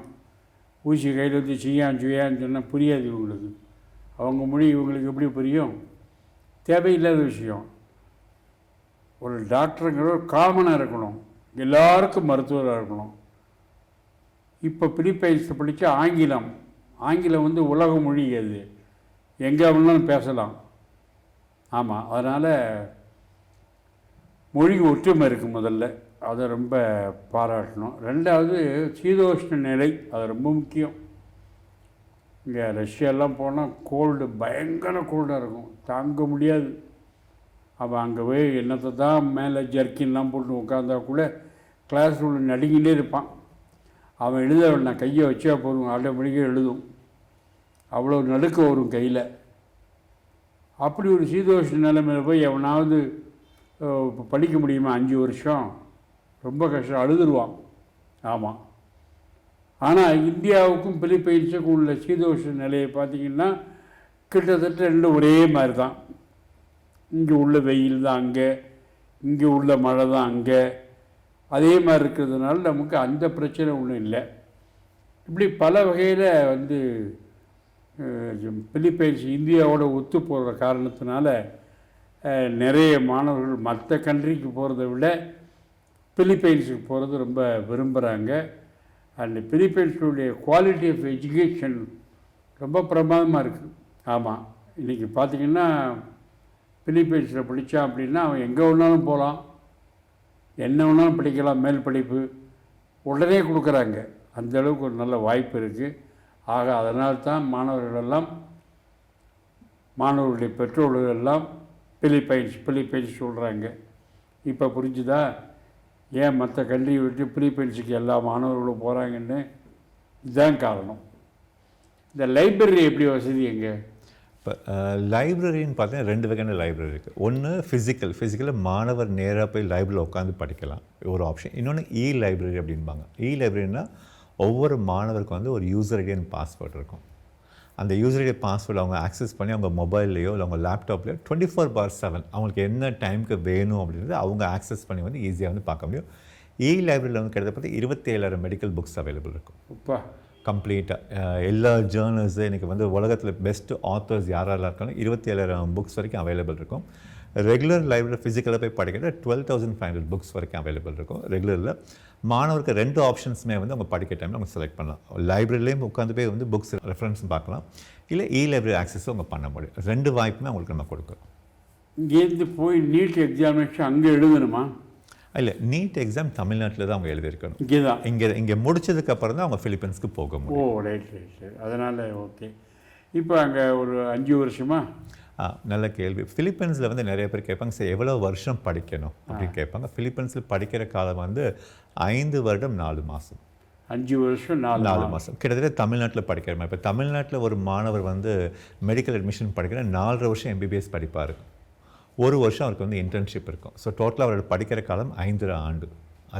ஊசி கையில் வந்து சுயான்னு சொன்னால் புரியாது இவங்களுக்கு. அவங்க மொழி இவங்களுக்கு எப்படி புரியும்? தேவையில்லாத விஷயம். ஒரு டாக்டருங்கிற ஒரு காமனாக இருக்கணும், எல்லாருக்கும் மருத்துவராக இருக்கணும். இப்போ பிலிப்பைன்ஸில் படித்தா ஆங்கிலம் வந்து உலக மொழி, அது எங்கே வேணாலும் பேசலாம். ஆமாம், அதனால் மொழி ஒற்றுமை இருக்குது. முதல்ல அதை ரொம்ப பாராட்டணும். ரெண்டாவது சீதோஷ்ண நிலை, அது ரொம்ப முக்கியம். இங்கே ரஷ்யாலாம் போனால் கோல்டு, பயங்கர கோல்டாக இருக்கும், தாங்க முடியாது. அவன் அங்கே போய் என்னத்தை தான் மேலே ஜர்க்கின்லாம் போட்டு உட்காந்தா கூட கிளாஸ் ரூமில் நடுங்கிட்டே இருப்பான். அவன் எழுத நான் கையை வச்சா போதும், ஆட்டோமேட்டிக்காக எழுதும். அவ்வளோ நடுக்க வரும் கையில். அப்படி ஒரு சீதோஷ்ண நிலைமையில் போய் எவனாவது படிக்க முடியுமா? 5 வருஷம் ரொம்ப கஷ்டம், அழுதுருவான். ஆமாம். ஆனால் இந்தியாவுக்கும் பிலிப்பைன்ஸுக்கும் உள்ள சீதோஷ்ண நிலையை பார்த்திங்கன்னா கிட்டத்தட்ட 2 ஒரே மாதிரி தான். இங்கே உள்ள வெயில் தான் அங்கே, இங்கே உள்ள மழை தான் அங்கே, அதே மாதிரி இருக்கிறதுனால நமக்கு அந்த பிரச்சனை ஒன்றும் இல்லை. இப்படி பல வகையில் வந்து பிலிப்பைன்ஸ் இந்தியாவோட ஒத்து போகிற காரணத்தினால நிறைய மாணவர்கள் மற்ற கண்ட்ரிக்கு போகிறத விட பிலிப்பைன்ஸுக்கு போகிறது ரொம்ப விரும்புகிறாங்க. அந்த பிலிப்பைன்ஸுடைய குவாலிட்டி ஆஃப் எஜுகேஷன் ரொம்ப பிரமாதமாக இருக்குது. ஆமாம், இன்றைக்கி பார்த்திங்கன்னா பிலிப்பைன்ஸில் படித்தான் அப்படின்னா அவன் எங்கே வேணாலும் போகலாம், என்ன வேணாலும் படிக்கலாம், மேல் படிப்பு உடனே கொடுக்குறாங்க. அந்தளவுக்கு ஒரு நல்ல வாய்ப்பு இருக்குது. ஆக அதனால்தான் மாணவர்களுடைய பெற்றோர்கள் எல்லாம் பிலிப்பைன்ஸ் சொல்கிறாங்க. இப்போ புரிஞ்சுதா ஏன் மற்ற கண்ட்ரியை விட்டு பிலிப்பைன்ஸுக்கு எல்லா மாணவர்களும் போகிறாங்கன்னு? இதுதான் காரணம். இந்த லைப்ரரி எப்படி வசதி எங்கே? இப்போ லைப்ரரின்னு பார்த்தீங்கன்னா 2 வகையான லைப்ரரி இருக்குது. ஒன்று ஃபிசிக்கலில் மாணவர் நேராக போய் லைப்ரரியில் உட்காந்து படிக்கலாம், ஒரு ஆப்ஷன். இன்னொன்று லைப்ரரி அப்படின்பாங்க. லைப்ரரினா ஒவ்வொரு மாணவருக்கும் வந்து ஒரு யூசர் ஐடி அண்ட் பாஸ்வேர்டு இருக்கும். அந்த யூசர் ஐடி பாஸ்வேர்டு அவங்க ஆக்சஸ் பண்ணி அவங்க மொபைல்லையோ இல்லை அவங்க லேப்டாப்லையோ 24/7 அவங்களுக்கு என்ன டைமுக்கு வேணும் அப்படின்றது அவங்க ஆக்சஸ் பண்ணி வந்து ஈஸியாக வந்து பார்க்க முடியும். லைப்ரரியில் வந்து கிட்டத்தட்ட 27,000 மெடிக்கல் புக்ஸ் அவைலபிள் இருக்கும். இப்போ கம்ப்ளீட்டாக எல்லா ஜேர்னல்ஸு இன்றைக்கி வந்து உலகத்தில் பெஸ்ட்டு ஆத்தர்ஸ் யாரெல்லாம் இருக்காங்க 27,000 புக்ஸ் வரைக்கும் அவைலபிள் இருக்கும். ரெகுலர் லைப்ரரி ஃபிசிக்கலாக போய் படிக்கிற 12,500 புக்ஸ் வரைக்கும் அவைலபிள் இருக்கும். ரெகுலரில் மாணவருக்கு 2 ஆப்ஷன்ஸுமே வந்து அவங்க படிக்கிற டைமில் அவங்க செலக்ட் பண்ணலாம். லைப்ரரிலேயும் உட்காந்து போய் வந்து புக்ஸ் ரெஃபரன்ஸ் பார்க்கலாம், இல்லை லைப்ரரி ஆக்சஸும் அவங்க பண்ண முடியும். 2 வாய்ப்புமே அவங்களுக்கு நம்ம கொடுக்குறோம். இங்கேருந்து போய் நீட் எக்ஸாமினேஷன் அங்கே எழுதணுமா? இல்லை, நீட் எக்ஸாம் தமிழ்நாட்டில் தான் அவங்க எழுதியிருக்கணும். இங்கே தான் இங்கே முடிச்சதுக்கப்புறம் தான் அவங்க ஃபிலிப்பைன்ஸ்க்கு போக முடியும். ஓ, ரைட். அதனால் ஓகே. இப்போ அங்கே ஒரு 5 வருஷமா? நல்ல கேள்வி. ஃபிலிப்பைன்ஸில் வந்து நிறைய பேர் கேட்பாங்க, சார் எவ்வளோ வருஷம் படிக்கணும் அப்படின்னு கேட்பாங்க. ஃபிலிப்பைன்ஸில் படிக்கிற காலம் வந்து 5 வருடம் 4 மாதம். 5 வருஷம் 4 மாதம். கிட்டத்தட்ட தமிழ்நாட்டில் படிக்கிற மாதிரி. இப்போ தமிழ்நாட்டில் ஒரு மாணவர் வந்து மெடிக்கல் அட்மிஷன் படிக்கிற 4.5 வருஷம் எம்பிபிஎஸ் படிப்பார். 1 வருஷம் அவருக்கு வந்து இன்டர்ன்ஷிப் இருக்கும். ஸோ டோட்டலாக அவரோட படிக்கிற காலம் 5 ஆண்டு.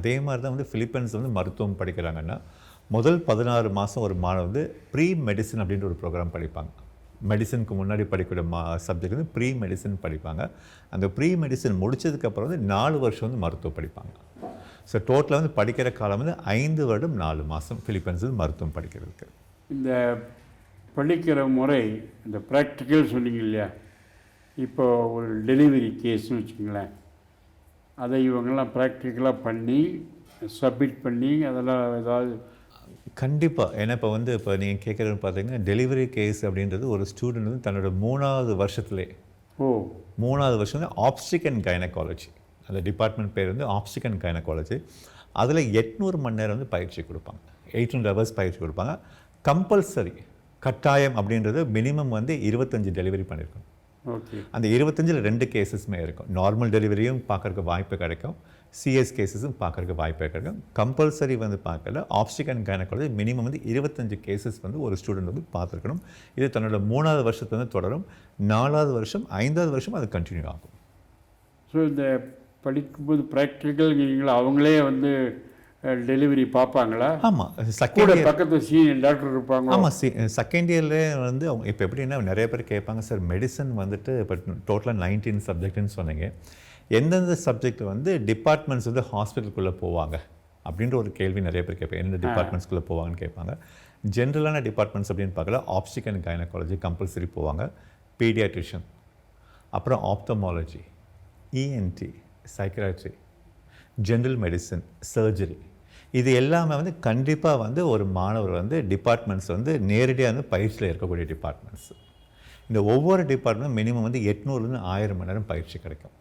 அதே மாதிரி தான் வந்து ஃபிலிப்பைன்ஸ் வந்து மருத்துவம் படிக்கிறாங்கன்னா முதல் 16 மாதம் ஒரு மாணவர் வந்து ப்ரீ மெடிசன் அப்படின்ற ஒரு ப்ரோக்ராம் படிப்பாங்க. மெடிசனுக்கு முன்னாடி படிக்கிற சப்ஜெக்ட் வந்து ப்ரீ மெடிசன் படிப்பாங்க. அந்த ப்ரீ மெடிசன் முடித்ததுக்கப்புறம் வந்து 4 வருஷம் வந்து மருத்துவம் படிப்பாங்க. ஸோ டோட்டலாக வந்து படிக்கிற காலம் வந்து 5 வருடம் 4 மாதம் ஃபிலிப்பைன்ஸ் மருத்துவம் படிக்கிறதுக்கு. இந்த படிக்கிற முறை, இந்த ப்ராக்டிக்கல் சொன்னீங்க இல்லையா, இப்போ ஒரு டெலிவரி கேஸ்னு வச்சுங்களேன், அதை இவங்கெல்லாம் ப்ராக்டிக்கலாக பண்ணி சப்மிட் பண்ணி அதெல்லாம் ஏதாவது? கண்டிப்பாக. ஏன்னா இப்போ நீங்கள் கேட்குறது பார்த்தீங்கன்னா டெலிவரி கேஸ் அப்படின்றது ஒரு ஸ்டூடெண்ட் வந்து தன்னோட 3வது வருஷத்துலே 3வது வருஷம் வந்து ஆப்ஸ்டிக் அண்ட் கைனகாலஜி, அந்த டிபார்ட்மெண்ட் பேர் வந்து ஆப்ஸ்டிக் அண்ட் கைனகாலஜி. அதில் 800 மணி நேரம் வந்து பயிற்சி கொடுப்பாங்க. 800 ஹவர்ஸ் பயிற்சி கொடுப்பாங்க. கம்பல்சரி, கட்டாயம் அப்படின்றது மினிமம் வந்து 25 டெலிவரி பண்ணியிருக்கணும். அந்த 25ல் 2 கேசஸ்மே இருக்கும். நார்மல் டெலிவரியும் பார்க்கறதுக்கு வாய்ப்பு கிடைக்கும், சிஎஸ் கேசஸும் பார்க்கறதுக்கு வாய்ப்பு கிடைக்கும். கம்பல்சரி வந்து பார்க்கல ஆப்ஸ்டிக் அண்ட் கைனகாலஜி மினிமம் வந்து 25 கேசஸ் வந்து ஒரு ஸ்டூடெண்ட் வந்து பார்த்துருக்கணும். இது தன்னோட 3வது வருஷத்துல வந்து தொடரும். 4வது வருஷம் 5வது வருஷம் அது கண்டினியூ ஆகும். ஸோ இந்த படிக்கும்போது ப்ராக்டிக்கல்ங்கிறீங்களா, அவங்களே வந்து டெலிவரி பார்ப்பாங்களா? ஆமாம், கூட செகண்ட் இயர். பக்கத்தில் சீனியர் டாக்டர் இருப்பாங்களா? ஆமாம், செகண்ட் இயர்லேயே வந்து அவங்க இப்போ எப்படின்னா நிறைய பேர் கேட்பாங்க, சார் மெடிசன் வந்துட்டு இப்போ டோட்டலாக 19 சப்ஜெக்ட்னு சொன்னீங்க, எந்தெந்த சப்ஜெக்ட் வந்து டிபார்ட்மெண்ட்ஸ் வந்து ஹாஸ்பிட்டலுக்குள்ளே போவாங்க அப்படின்ற ஒரு கேள்வி நிறைய பேர் கேட்பாங்க. எந்த டிபார்ட்மெண்ட்ஸ்குள்ளே போவாங்கன்னு கேட்பாங்க. ஜென்ரலான டிபார்ட்மெண்ட்ஸ் அப்படின்னு பார்க்கல, ஆப்ஸ்டிக் அண்ட் கைனகாலஜி கம்பல்சரி போவாங்க, பீடியாட்ரிஷியன், அப்புறம் ophthalmology, ENT, psychiatry, general medicine, surgery, இது எல்லாமே வந்து கண்டிப்பாக வந்து ஒரு மாணவர் வந்து டிபார்ட்மெண்ட்ஸ் வந்து நேரடியாக வந்து பயிற்சியில் இருக்கக்கூடிய டிபார்ட்மெண்ட்ஸ். இந்த ஒவ்வொரு டிபார்ட்மெண்ட் மினிமம் வந்து 800லேருந்து 1000 மணி நேரம் பயிற்சி கிடைக்கும்.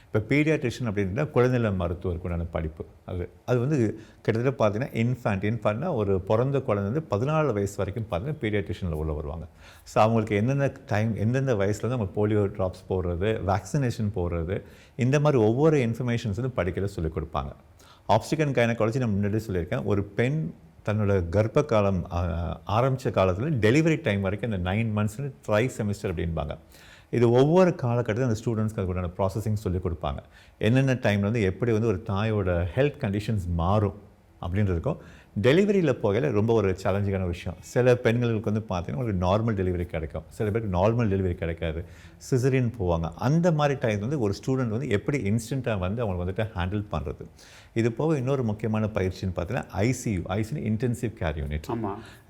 இப்போ பீடியாட்ரிஷியன் அப்படின்னா குழந்தைநல மருத்துவருக்குண்டான படிப்பு. அது வந்து கிட்டத்தட்ட பார்த்தீங்கன்னா இன்ஃபேண்ட்னா ஒரு பிறந்த குழந்தை வந்து 14 வயசு வரைக்கும் பார்த்தீங்கன்னா பீடியாட்ரிஷனில் உள்ள வருவாங்க. ஸோ அவங்களுக்கு எந்தெந்த வயசில் வந்து அவங்க போலியோ ட்ராப்ஸ் போடுறது, வேக்சினேஷன் போடுறது, இந்த மாதிரி ஒவ்வொரு இன்ஃபர்மேஷன்ஸ் வந்து படிக்கிறத சொல்லிக் கொடுப்பாங்க. ஆப்ஸ்டிக் அண்ட் கைனகாலஜி நான் முன்னாடியே சொல்லியிருக்கேன், ஒரு பெண் தன்னோட கர்ப்ப காலம் ஆரம்பித்த காலத்தில் டெலிவரி டைம் வரைக்கும் அந்த 9 மந்த்ஸ்னு ட்ரை செமிஸ்டர் அப்படின்பாங்க. இது ஒவ்வொரு காலகட்டத்தில் அந்த ஸ்டூடெண்ட்ஸ்க்கு அதுக்குண்டான ப்ராசஸிங் சொல்லிக் கொடுப்பாங்க. என்னென்ன டைமில் வந்து எப்படி வந்து ஒரு தாயோட ஹெல்த் கண்டிஷன்ஸ் மாறும் அப்படின்றதுக்கும், டெலிவரியில் போகையில் ரொம்ப ஒரு சேலஞ்சிங்கான விஷயம். சில பெண்களுக்கு வந்து பார்த்திங்கன்னா ஒரு நார்மல் டெலிவரி கிடைக்கும், சில பேருக்கு நார்மல் டெலிவரி கிடைக்காது, சிசரியன் போவாங்க. அந்த மாதிரி டைம் வந்து ஒரு ஸ்டூடெண்ட் வந்து எப்படி இன்ஸ்டண்ட்டாக வந்து அவங்களுக்கு வந்துட்டு ஹேண்டில் பண்ணுறது. இது போக இன்னொரு முக்கியமான பயிற்சின்னு பார்த்தீங்கன்னா ஐசியூ இன்டென்சிவ் கேர் யூனிட்.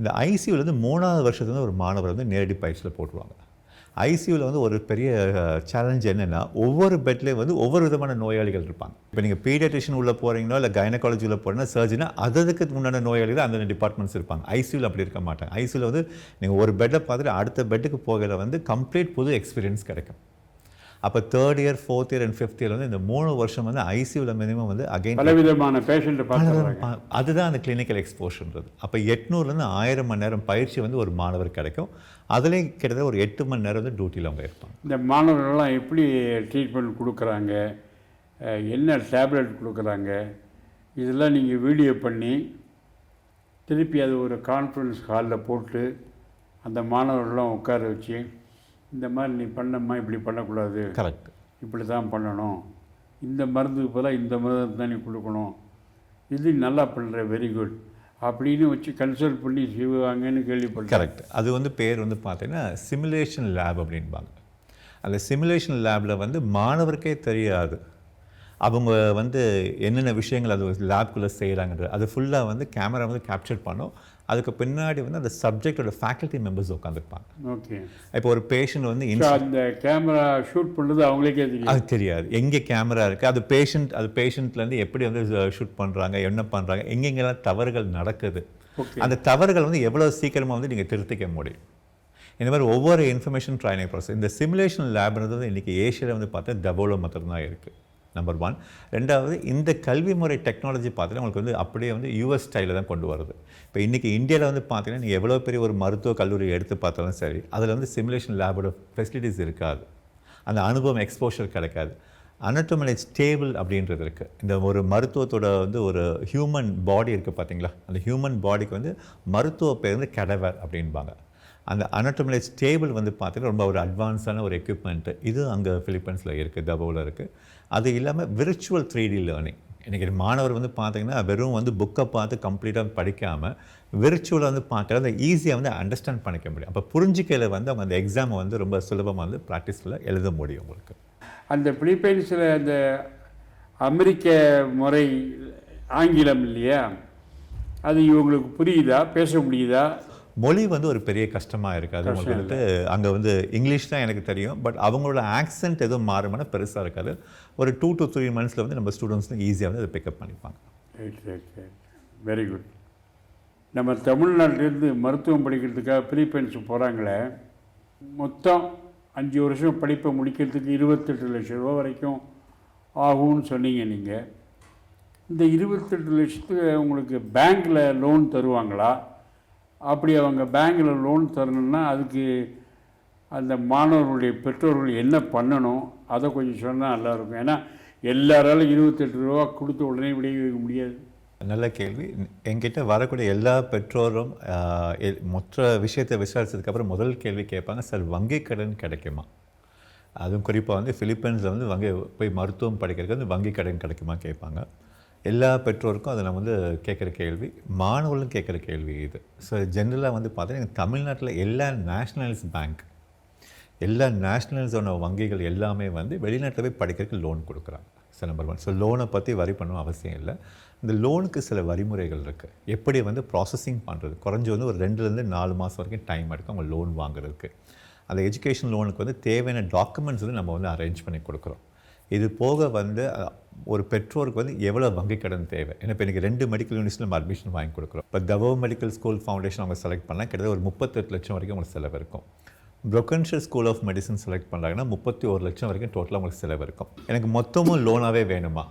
இந்த ஐசியூவில் வந்து 3வது வருஷத்துல ஒரு மாணவர் வந்து நேரடி பயிற்சியில் போட்டுருவாங்க. ஐசியூவில் வந்து ஒரு பெரிய சேலஞ்ச் என்னென்னா, ஒவ்வொரு பெட்லேயும் வந்து ஒவ்வொரு விதமான நோயாளிகள் இருப்பாங்க. இப்போ நீங்கள் பீடியாட்ரிஷியன் உள்ளே போகிறீங்களோ இல்லை கைனகாலஜி உள்ள போகிறீங்கன்னா சர்ஜனா அதுக்கு முன்னாடி நோயாளிகள் அந்த டிபார்ட்மெண்ட்ஸ் இருப்பாங்க. ஐசியூவில் அப்படி இருக்க மாட்டாங்க. ஐசியூவில் வந்து நீங்கள் ஒரு பெட்டை பார்த்துட்டு அடுத்த பெட்டுக்கு போகல வந்து கம்ப்ளீட் புது எக்ஸ்பீரியன்ஸ் கிடைக்கும். அப்போ 3rd year 4th year and 5th year வந்து இந்த 3 வருஷம் வந்து ஐசியூவில் மினிமம் வந்து அகைன் பலவிதமான பேஷண்ட்டை பார்த்துருவாங்க. அதுதான் அந்த கிளினிக்கல் எக்ஸ்போஷர்ன்றது. அப்போ 800லேருந்து 1000 மணி நேரம் பயிற்சி வந்து ஒரு மாணவர் கிடைக்கும். அதுலேயும் கிட்டத்தட்ட ஒரு 8 மணி நேரம் வந்து டியூட்டியில் அவங்க இருப்பாங்க. இந்த மாணவர்கள்லாம் எப்படி ட்ரீட்மெண்ட் கொடுக்குறாங்க, என்ன டேப்லெட் கொடுக்குறாங்க, இதெல்லாம் நீங்கள் வீடியோ பண்ணி திருப்பி அது ஒரு கான்ஃபரன்ஸ் ஹாலில் போட்டு அந்த மாணவர்கள்லாம் உட்கார வச்சு, இந்த மாதிரி நீ பண்ணம்மா, இப்படி பண்ணக்கூடாது, கரெக்ட், இப்படி தான் பண்ணணும், இந்த மருந்துக்கு பதிலாக இந்த மருந்து தான் நீ கொடுக்கணும், இது நல்லா பண்ணுற, வெரி குட் அப்படின்னு வச்சு கன்சல்ட் பண்ணி செய்வாங்கன்னு கேள்விப்பட்டேன். கரெக்ட். அது வந்து பேர் வந்து பார்த்தீங்கன்னா சிமுலேஷன் லேப் அப்படின்பாங்க. அந்த சிமுலேஷன் லேபில் வந்து மாணவருக்கே தெரியாது அவங்க வந்து என்னென்ன விஷயங்கள் அது லேப்குள்ளே செய்கிறாங்கன்றது. அது ஃபுல்லாக வந்து கேமரா வந்து கேப்சர் பண்ணோம். அதுக்கு பின்னாடி வந்து அந்த சப்ஜெக்டோட ஃபேக்கல்ட்டி மெம்பர்ஸ் உட்காந்துருப்பாங்க. ஓகே. இப்போ ஒரு பேஷண்ட் வந்து அந்த கேமரா ஷூட் பண்ணுறது அவங்களுக்கே தெரியும். அது தெரியாது எங்கே கேமரா இருக்குது, அது பேஷண்ட்லேருந்து எப்படி வந்து ஷூட் பண்ணுறாங்க, என்ன பண்ணுறாங்க, எங்கெங்கெல்லாம் தவறுகள் நடக்குது, அந்த தவறுகள் வந்து எவ்வளோ சீக்கிரமாக வந்து நீங்கள் திருத்திக்க முடியும். இந்த மாதிரி ஒவ்வொரு இன்ஃபர்மேஷன் ட்ரைனிங் ப்ராசஸ். இந்த சிமுலேஷன் லேப்ன்றது இன்றைக்கி ஏஷியாவில் வந்து பார்த்தா டபோலோ மட்டும்தான் இருக்குது, நம்பர் 1. 2வது, இந்த கல்வி முறை டெக்னாலஜி பார்த்தீங்கன்னா உங்களுக்கு வந்து அப்படியே வந்து யூஎஸ் ஸ்டைலில் தான் கொண்டு வருது. இப்போ இன்றைக்கி இந்தியாவில் வந்து பார்த்தீங்கன்னா நீங்கள் எவ்வளோ பெரிய ஒரு மருத்துவ கல்லூரி எடுத்து பார்த்தாலும் சரி, அதில் வந்து சிமுலேஷன் லேபோட ஃபெசிலிட்டிஸ் இருக்காது, அந்த அனுபவம் எக்ஸ்போஷர் கிடைக்காது. அனட்டோமிக்கலி ஸ்டேபிள் அப்படின்றது இருக்குது. இந்த ஒரு மருத்துவத்தோட வந்து ஒரு ஹியூமன் பாடி இருக்குது பார்த்தீங்களா, அந்த ஹியூமன் பாடிக்கு வந்து மருத்துவ பேர் வந்து கெடவர் அப்படின்பாங்க. அந்த அனட்டோமிக்கலி ஸ்டேபிள் வந்து பார்த்தீங்கன்னா ரொம்ப ஒரு அட்வான்ஸான ஒரு எக்யூப்மெண்ட்டு. இது அங்கே ஃபிலிப்பைன்ஸில் இருக்குது, தபோவில் இருக்குது. அது இல்லாமல் விர்ச்சுவல் 3D லேர்னிங். இன்றைக்கி மாணவர் வந்து பார்த்திங்கன்னா வெறும் வந்து புக்கை பார்த்து கம்ப்ளீட்டாக படிக்காமல் விர்ச்சுவலாக வந்து பார்க்குறது அதை ஈஸியாக வந்து அண்டர்ஸ்டாண்ட் பண்ணிக்க முடியும். அப்போ புரிஞ்சிக்கையில் வந்து அவங்க அந்த எக்ஸாமை வந்து ரொம்ப சுலபமாக வந்து ப்ராக்டிஸில் எழுத முடியும் உங்களுக்கு. அந்த பிலிப்பைன்ஸில் அந்த அமெரிக்க முறை ஆங்கிலம் இல்லையா, அது இவங்களுக்கு புரியுதா, பேச முடியுதா? மொழி வந்து ஒரு பெரிய கஷ்டமாக இருக்காது உங்களுக்கு வந்துட்டு. அங்கே வந்து இங்கிலீஷ் தான் எனக்கு தெரியும், பட் அவங்களோட ஆக்சென்ட் எதுவும் மாறுமான பெருசாக இருக்காது. ஒரு 2 to 3 மந்த்ஸில் வந்து நம்ம ஸ்டூடெண்ட்ஸ் ஈஸியாக வந்து அதை பிக்கப் பண்ணிப்பாங்க. Right, very good. நம்ம தமிழ்நாட்டிலேருந்து மருத்துவம் படிக்கிறதுக்காக பிலிப்பைன்ஸ் போகிறாங்களே, மொத்தம் 5 வருஷம் படிப்பை முடிக்கிறதுக்கு 28 லட்சம் ரூபா வரைக்கும் ஆகும்னு சொன்னீங்க நீங்கள். இந்த 28 லட்சத்துக்கு உங்களுக்கு பேங்க்கில் லோன் தருவாங்களா? அப்படி அவங்க பேங்க்கில் லோன் தரணுன்னா அதுக்கு அந்த மாணவர்களுடைய பெற்றோர்கள் என்ன பண்ணணும், அதை கொஞ்சம் சொன்னால் நல்லாயிருக்கும். ஏன்னா எல்லாராலும் 28 ரூபா கொடுத்து உடனே விடைய வைக்க முடியாது. நல்ல கேள்வி. என்கிட்ட வரக்கூடிய எல்லா பெற்றோரும் மொத்த விஷயத்தை விசாரித்ததுக்கப்புறம் முதல் கேள்வி கேட்பாங்க, சார் வங்கி கடன் கிடைக்குமா? அதுவும் குறிப்பாக வந்து ஃபிலிப்பைன்ஸில் வந்து வங்கி போய் மருத்துவம் படிக்கிறதுக்கு வந்து வங்கி கடன் கிடைக்குமா கேட்பாங்க. எல்லா பெற்றோருக்கும் அதை நான் வந்து கேட்குற கேள்வி, மாணவர்களும் கேட்குற கேள்வி இது. ஸோ ஜென்ரலாக வந்து பார்த்தீங்கன்னா தமிழ்நாட்டில் எல்லா நேஷ்னலைஸ் பேங்க், எல்லா நேஷ்னலைஸோட வங்கிகள் எல்லாமே வந்து வெளிநாட்டில் போய் படிக்கிறதுக்கு லோன் கொடுக்குறாங்க. So number 1. ஸோ லோனை பற்றி வரி பண்ணணும் அவசியம் இல்லை. இந்த லோனுக்கு சில வரிமுறைகள் இருக்குது. எப்படி வந்து ப்ராசஸிங் பண்ணுறது, குறைஞ்சி வந்து ஒரு 2லேருந்து 4 மாதம் வரைக்கும் டைம் எடுக்கும் அவங்க லோன் வாங்குறதுக்கு. அந்த எஜுகேஷன் லோனுக்கு வந்து தேவையான டாக்குமெண்ட்ஸ் வந்து நம்ம வந்து அரேஞ்ச் பண்ணி கொடுக்குறோம். இது போக வந்து ஒரு பெற்றோருக்கு வந்து எவ்வளோ வங்கி கடன் தேவை. ஏன்னா இப்போ எனக்கு 2 மெடிக்கல் யூனிவர்சிட்டியில் நம்ம அட்மிஷன் வாங்கி கொடுக்குறோம். இப்போ தவோ மெடிக்கல் ஸ்கூல் ஃபவுண்டேஷன் அவங்க செலக்ட் பண்ணால் கிட்டத்தட்ட ஒரு 38 லட்சம் வரைக்கும் உங்களுக்கு செலவு இருக்கும். ப்ரொக்கன்ஷியர் ஸ்கூல் ஆஃப் மெடிசன் செலக்ட் பண்ணுறாங்கன்னா 31 லட்சம் வரைக்கும் டோட்டலாக உங்களுக்கு செலவு இருக்கும். எனக்கு மொத்தமும் லோனாகவே வேணுமா,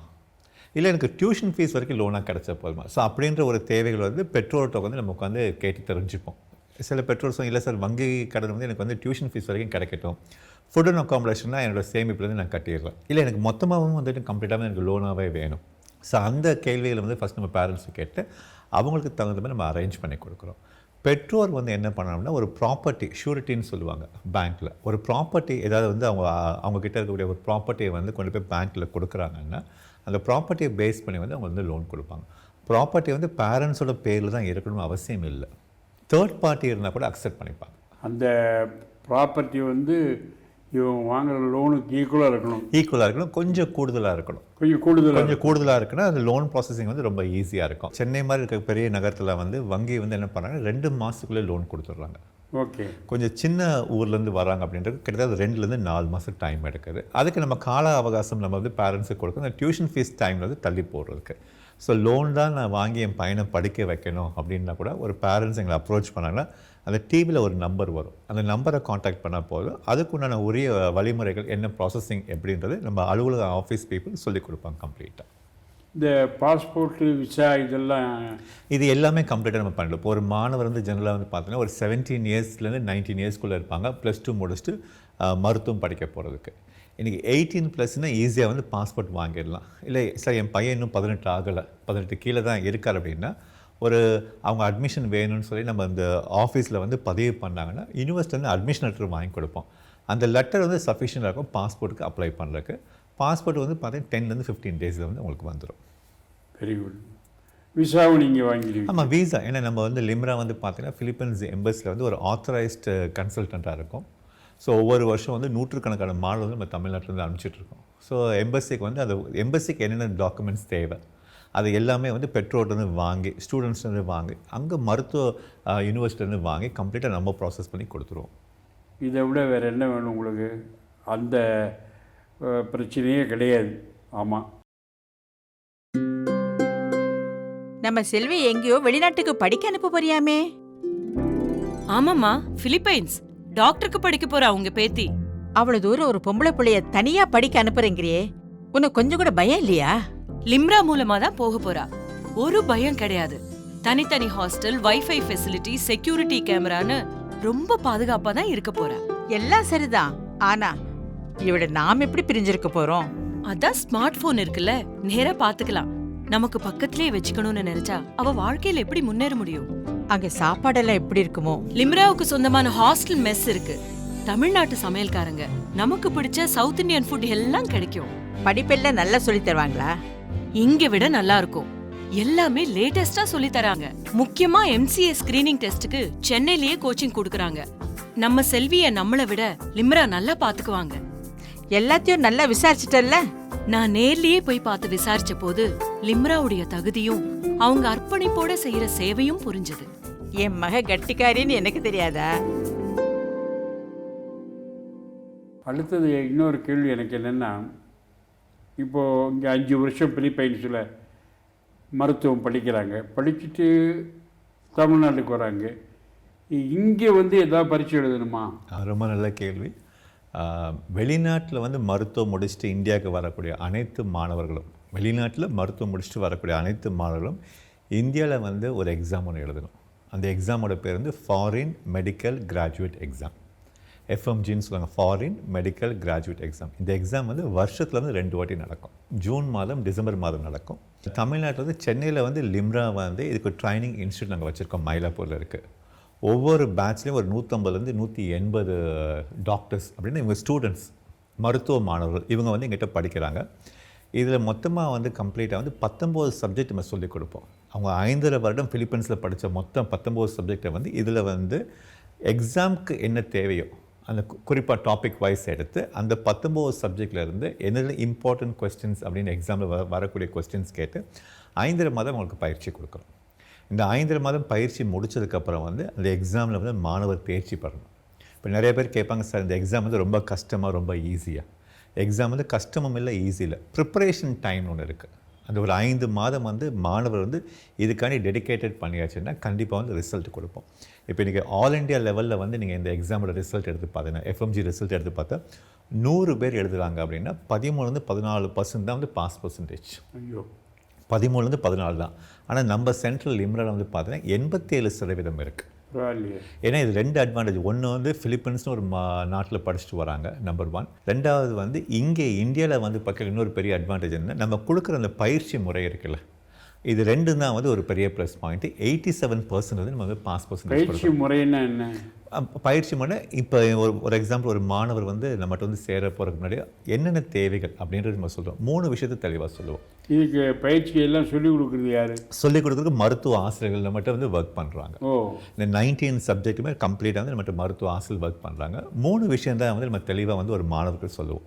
இல்லை எனக்கு டியூஷன் ஃபீஸ் வரைக்கும் லோனாக கிடச்ச போதுமா? ஸோ அப்படின்ற ஒரு தேவைகள் வந்து பெற்றோர்கிட்ட வந்து நமக்கு வந்து கேட்டு தெரிஞ்சுப்போம். சில பெற்றோர் சொல்ல, இல்லை சார் வங்கி கடன் வந்து எனக்கு வந்து டியூஷன் ஃபீஸ் வரைக்கும் கிடைக்கட்டும், ஃபுட் அண்ட் அக்காமடேஷன்னா என்னோடய சேமிப்புலேருந்து நான் கட்டிடுறேன், இல்லை எனக்கு மொத்தமாகவும் வந்துட்டு கம்ப்ளீட்டாக எனக்கு லோனாகவே வேணும். ஸோ அந்த கேள்விகளை வந்து ஃபஸ்ட் நம்ம பேரண்ட்ஸு கேட்டு அவங்களுக்கு தகுந்த மாதிரி நம்ம அரேஞ்ச் பண்ணி கொடுக்குறோம். பெற்றோர் வந்து என்ன பண்ணணும்னா ஒரு ப்ராப்பர்ட்டி ஷூரிட்டின்னு சொல்லுவாங்க பேங்க்கில். ஒரு ப்ராப்பர்ட்டி ஏதாவது வந்து அவங்கக்கிட்ட இருக்கக்கூடிய ஒரு ப்ராப்பர்ட்டியை வந்து கொண்டு போய் பேங்க்கில் கொடுக்குறாங்கன்னா அந்த ப்ராப்பர்ட்டியை பேஸ் பண்ணி வந்து அவங்க வந்து லோன் கொடுப்பாங்க. ப்ராப்பர்ட்டி வந்து பேரண்ட்ஸோட பேரில் தான் இருக்கணும்னு அவசியம் இல்லை. தேர்ட் பார்ட்டி இருந்தால் கூட அக்செப்ட் பண்ணிப்பாங்க. அந்த ப்ராப்பர்ட்டி வந்து இவங்க வாங்குகிற லோனுக்கு ஈக்குவலாக இருக்கணும், கொஞ்சம் கூடுதலாக இருக்கணும். கொஞ்சம் கூடுதலாக இருக்குன்னா அந்த லோன் ப்ராசஸிங் வந்து ரொம்ப ஈஸியாக இருக்கும். சென்னை மாதிரி இருக்க பெரிய நகரத்தில் வந்து வங்கி வந்து என்ன பண்ணுறாங்க, 2 மாதத்துக்குள்ளே லோன் கொடுத்துட்றாங்க. ஓகே. கொஞ்சம் சின்ன ஊர்லேருந்து வராங்க அப்படின்றது கிட்டத்தட்ட 2லேருந்து 4 மாதம் டைம் எடுக்குது. அதுக்கு நம்ம கால அவகாசம் நம்ம வந்து பேரண்ட்ஸுக்கு கொடுக்கும். அந்த டியூஷன் ஃபீஸ் டைமில் வந்து தள்ளி போடுறதுக்கு. ஸோ லோன் தான் நான் வாங்கி என் பையனை படிக்க வைக்கணும் அப்படின்னா கூட ஒரு பேரண்ட்ஸ் எங்களை அப்ரோச் பண்ணாங்கன்னா அந்த டிவியில் ஒரு நம்பர் வரும். அந்த நம்பரை காண்டாக்ட் பண்ணால் போதும். அதுக்குண்டான உரிய வழிமுறைகள் என்ன ப்ராசஸிங் எப்படின்றது நம்ம அலுவலக ஆஃபீஸ் பீப்புள் சொல்லிக் கொடுப்பாங்க கம்ப்ளீட்டாக. இந்த பாஸ்போர்ட்டு, விசா இதெல்லாம் இது எல்லாமே கம்ப்ளீட்டாக நம்ம பண்ணலாம். இப்போ ஒரு மாணவர் வந்து ஜெனரலாக வந்து பார்த்தீங்கன்னா ஒரு 17 இயர்ஸ்லேருந்து 19 இயர்ஸ்க்குள்ளே இருப்பாங்க. +2 முடிச்சுட்டு மருத்துவம் படிக்க போகிறதுக்கு. இன்றைக்கி 18+ ஈஸியாக வந்து பாஸ்போர்ட் வாங்கிடலாம். இல்லை சார் என் பையன் இன்னும் 18 ஆகலை, 18 கீழே தான் இருக்கார் அப்படின்னா அவங்க அட்மிஷன் வேணும்னு சொல்லி நம்ம இந்த ஆஃபீஸில் வந்து பதிவு பண்ணாங்கன்னா யூனிவர்சிட்டிலேருந்து அட்மிஷன் லெட்டர் வாங்கி கொடுப்போம். அந்த லெட்டர் வந்து சஃபிஷியண்டாக இருக்கும் பாஸ்போர்ட்டுக்கு அப்ளை பண்ணுறதுக்கு. பாஸ்போர்ட் வந்து பார்த்தீங்கன்னா 10லேருந்து 15 டேஸில் வந்து உங்களுக்கு வந்துடும். Very good. விசாவும் நீங்கள் வாங்கிடுவீங்க? ஆமாம், விசா. ஏன்னா நம்ம வந்து லிம்ரா வந்து பார்த்தீங்கன்னா ஃபிலிப்பைன்ஸ் எம்பஸில் வந்து ஒரு ஆத்தரைஸ்டு கன்சல்டண்ட்டாக இருக்கும். ஸோ ஒவ்வொரு வருஷம் வந்து 100கணக்கான மாடல் வந்து நம்ம தமிழ்நாட்டிலேருந்து அனுப்பிச்சிட்ருக்கோம். ஸோ எம்பசிக்கு வந்து அந்த எம்பசிக்கு என்னென்ன டாக்குமெண்ட்ஸ் தேவை அது எல்லாமே வந்து பெற்றோர்லேருந்து வாங்கி, ஸ்டூடெண்ட்ஸ்லேருந்து வாங்கி, அங்கே மருத்துவ யூனிவர்சிட்டிலேருந்து வாங்கி கம்ப்ளீட்டாக நம்ம ப்ராசஸ் பண்ணி கொடுத்துருவோம். இதை விட வேறு என்ன வேணும் உங்களுக்கு? அந்த பிரச்சனையே கிடையாது. ஆமாம். நம்ம செல்வி எங்கேயோ வெளிநாட்டுக்கு படிக்க அனுப்ப போறியாமே? ஆமாம்மா, பிலிப்பைன்ஸ் டாக்டருக்கு படிக்க போறா உங்க பேத்தி. அவ்வளவு தூரம் ஒரு பொம்பளை பிள்ளைய தனியா படிக்க அனுப்புறேங்கிறியே, உனக்கு கொஞ்சம் கூட பயம் இல்லையா? லிம்ரா மூலமா தான் போக போறா. ஒரு பயம் கிடையாது. தனித்தனி ஹாஸ்டல், வைஃபை ஃபெசிலிட்டி, செக்யூரிட்டி கேமரான்னு ரொம்ப பாதுகாப்பா தான் இருக்க போறா. எல்லாம் சரிதான். ஆனா இவட நாம் எப்படி பிரிஞ்சிருக்க போறோம்? அதான் ஸ்மார்ட் போன் இருக்குல்ல, நேரா பாத்துக்கலாம். நமக்கு பக்கத்திலேயே வச்சுக்கணும்னு நினைச்சா அவ வாழ்க்கையில எப்படி முன்னேற முடியும்? அங்க சாப்பாடெல்லாம் எப்படி இருக்குமோ? லிம்ராவுக்கு சொந்தமான ஹாஸ்டல் மெஸ் இருக்கு. தமிழ்நாட்டு சமையல்காரங்க, நமக்கு பிடிச்ச சவுத் இந்தியன் ஃபுட் எல்லாம் கிடைக்கும். படிப்பெல்லாம் நல்லா சொல்லி தருவாங்களா? இங்க விட நல்லா இருக்கும். எல்லாமே லேட்டஸ்டா சொல்லி தராங்க. முக்கியமா MCA ஸ்கிரீனிங் டெஸ்டுக்கு சென்னையிலேயே கோச்சிங் கொடுக்கறாங்க. நம்ம செல்விய நம்மள விட லிம்ரா நல்லா பாத்துக்குவாங்க. எல்லாத்தையும் நல்லா விசாரிச்சிட்டல்ல? நான் நேர்லயே போய் பார்த்து விசாரிச்ச போது லிம்ராவுடைய தகுதியும் அவங்க அர்ப்பணிப்போட செய்யற சேவையும் புரிஞ்சது. என் மக கட்டிக்காரின்னு எனக்கு தெரியாதா? அடுத்தது இன்னொரு கேள்வி எனக்கு என்னென்னா, இப்போது இங்கே 5 வருஷம் பிலிப்பைன்ஸில் மருத்துவம் படிக்கிறாங்க, படிச்சுட்டு தமிழ்நாட்டுக்கு வராங்க. இங்கே வந்து எதாவது பரீட்சை எழுதணுமா? ரொம்ப நல்ல கேள்வி. வெளிநாட்டில் வந்து மருத்துவம் முடிச்சுட்டு இந்தியாவுக்கு வரக்கூடிய அனைத்து மாணவர்களும், வெளிநாட்டில் மருத்துவம் முடிச்சுட்டு வரக்கூடிய அனைத்து மாணவர்களும் இந்தியாவில் வந்து ஒரு எக்ஸாம் ஒன்று எழுதணும். அந்த எக்ஸாமோட பேர் வந்து ஃபாரின் மெடிக்கல் கிராஜுவேட் எக்ஸாம், FMGன்னு சொல்லுவாங்க, ஃபாரின் மெடிக்கல் கிராஜுவேட் எக்ஸாம். இந்த எக்ஸாம் வந்து வருஷத்தில் வந்து 2 வாட்டி நடக்கும். ஜூன் மாதம், டிசம்பர் மாதம் நடக்கும். தமிழ்நாட்டில் வந்து சென்னையில் வந்து லிம்ரா வந்து இதுக்கு ட்ரைனிங் இன்ஸ்டியூட் நாங்கள் வச்சுருக்கோம், மயிலாப்பூரில் இருக்குது. ஒவ்வொரு பேட்ச்லேயும் ஒரு 150லேருந்து 180 டாக்டர்ஸ் அப்படின்னு இவங்க ஸ்டூடெண்ட்ஸ் மருத்துவ மாணவர்கள் இவங்க வந்து எங்கிட்ட படிக்கிறாங்க. இதில் மொத்தமாக வந்து கம்ப்ளீட்டாக வந்து 19 சப்ஜெக்ட் நம்ம சொல்லிக் கொடுப்போம். அவங்க 5.5 வருடம் ஃபிலிப்பைன்ஸில் படித்த மொத்தம் 19 சப்ஜெக்டை வந்து இதில் வந்து எக்ஸாமுக்கு என்ன தேவையோ அந்த குறிப்பாக டாபிக் வைஸ் எடுத்து அந்த 19 சப்ஜெக்ட்லேருந்து என்னென்ன இம்பார்ட்டன்ட் கொஸ்டின்ஸ் அப்படின்னு எக்ஸாமில் வரக்கூடிய கொஸ்டின்ஸ் கேட்டு 5.5 மாதம் அவங்களுக்கு பயிற்சி கொடுக்குறோம். இந்த 5.5 மாதம் பயிற்சி முடிச்சதுக்கப்புறம் வந்து அந்த எக்ஸாமில் வந்து மாணவர் தேர்ச்சி பெறணும். இப்போ நிறைய பேர் கேட்பாங்க, சார் இந்த எக்ஸாம் வந்து ரொம்ப கஷ்டமாக ரொம்ப ஈஸியாக? எக்ஸாம் வந்து கஷ்டமும் இல்லை, ஈஸி இல்லை. ப்ரிப்பரேஷன் டைம்னு ஒன்று இருக்குது. அந்த ஒரு 5 மாதம் வந்து மாணவர் வந்து இதுக்காண்டி டெடிகேட்டட் பண்ணியாச்சுன்னா கண்டிப்பாக வந்து ரிசல்ட் கொடுப்போம். இப்போ இன்றைக்கி ஆல் இண்டியா லெவலில் வந்து நீங்கள் இந்த எக்ஸாமோட ரிசல்ட் எடுத்து பார்த்தீங்கன்னா, எஃப்எம்ஜி ரிசல்ட் எடுத்து பார்த்தா 100 பேர் எழுதுகிறாங்க அப்படின்னா 13-14% தான் வந்து பாஸ் பர்சன்டேஜ். ஐயோ, 13-14 தான். ஆனால் நம்ம சென்ட்ரல் லிம்ராவில் வந்து பார்த்தீங்கன்னா 87% இருக்குது. பரவாயில்லையே. ஏன்னா இது 2 அட்வான்டேஜ். ஒன்று வந்து ஃபிலிப்பைன்ஸ்னு ஒரு நாட்டில் படிச்சுட்டு வராங்க, நம்பர் 1. 2வது வந்து இங்கே இந்தியாவில் வந்து பார்க்க இன்னொரு பெரிய அட்வான்டேஜ் என்ன, நம்ம கொடுக்குற அந்த பயிற்சி முறை இருக்குல்ல, இது 2 தான் வந்து ஒரு பெரிய ப்ளஸ் பாயிண்ட். 87% வந்து நம்ம வந்து பாஸ் பர்சன்டேஜ். பயிற்சி முறைன்னா என்ன? பயிற்சி முறை இப்போ ஒரு எக்ஸாம்பிள், ஒரு மாணவர் வந்து நம்மகிட்ட வந்து சேர போகிறதுக்கு முன்னாடி என்னென்ன தேவைகள் அப்படின்றது நம்ம சொல்கிறோம். 3 விஷயத்தை தெளிவாக சொல்லுவோம். இதுக்கு பயிற்சி எல்லாம் சொல்லிக் கொடுக்குறது யார்? சொல்லிக் கொடுக்குறதுக்கு மருத்துவ ஆசிரியர்கள் நம்மகிட்ட வந்து ஒர்க் பண்ணுறாங்க. இந்த 19 சப்ஜெக்ட்டுமே கம்ப்ளீட்டாக வந்து நம்மகிட்ட மருத்துவ ஆசிரியர் ஒர்க் பண்ணுறாங்க. 3 விஷயம் தான் வந்து நம்ம தெளிவாக வந்து ஒரு மாணவருக்கு சொல்லுவோம்.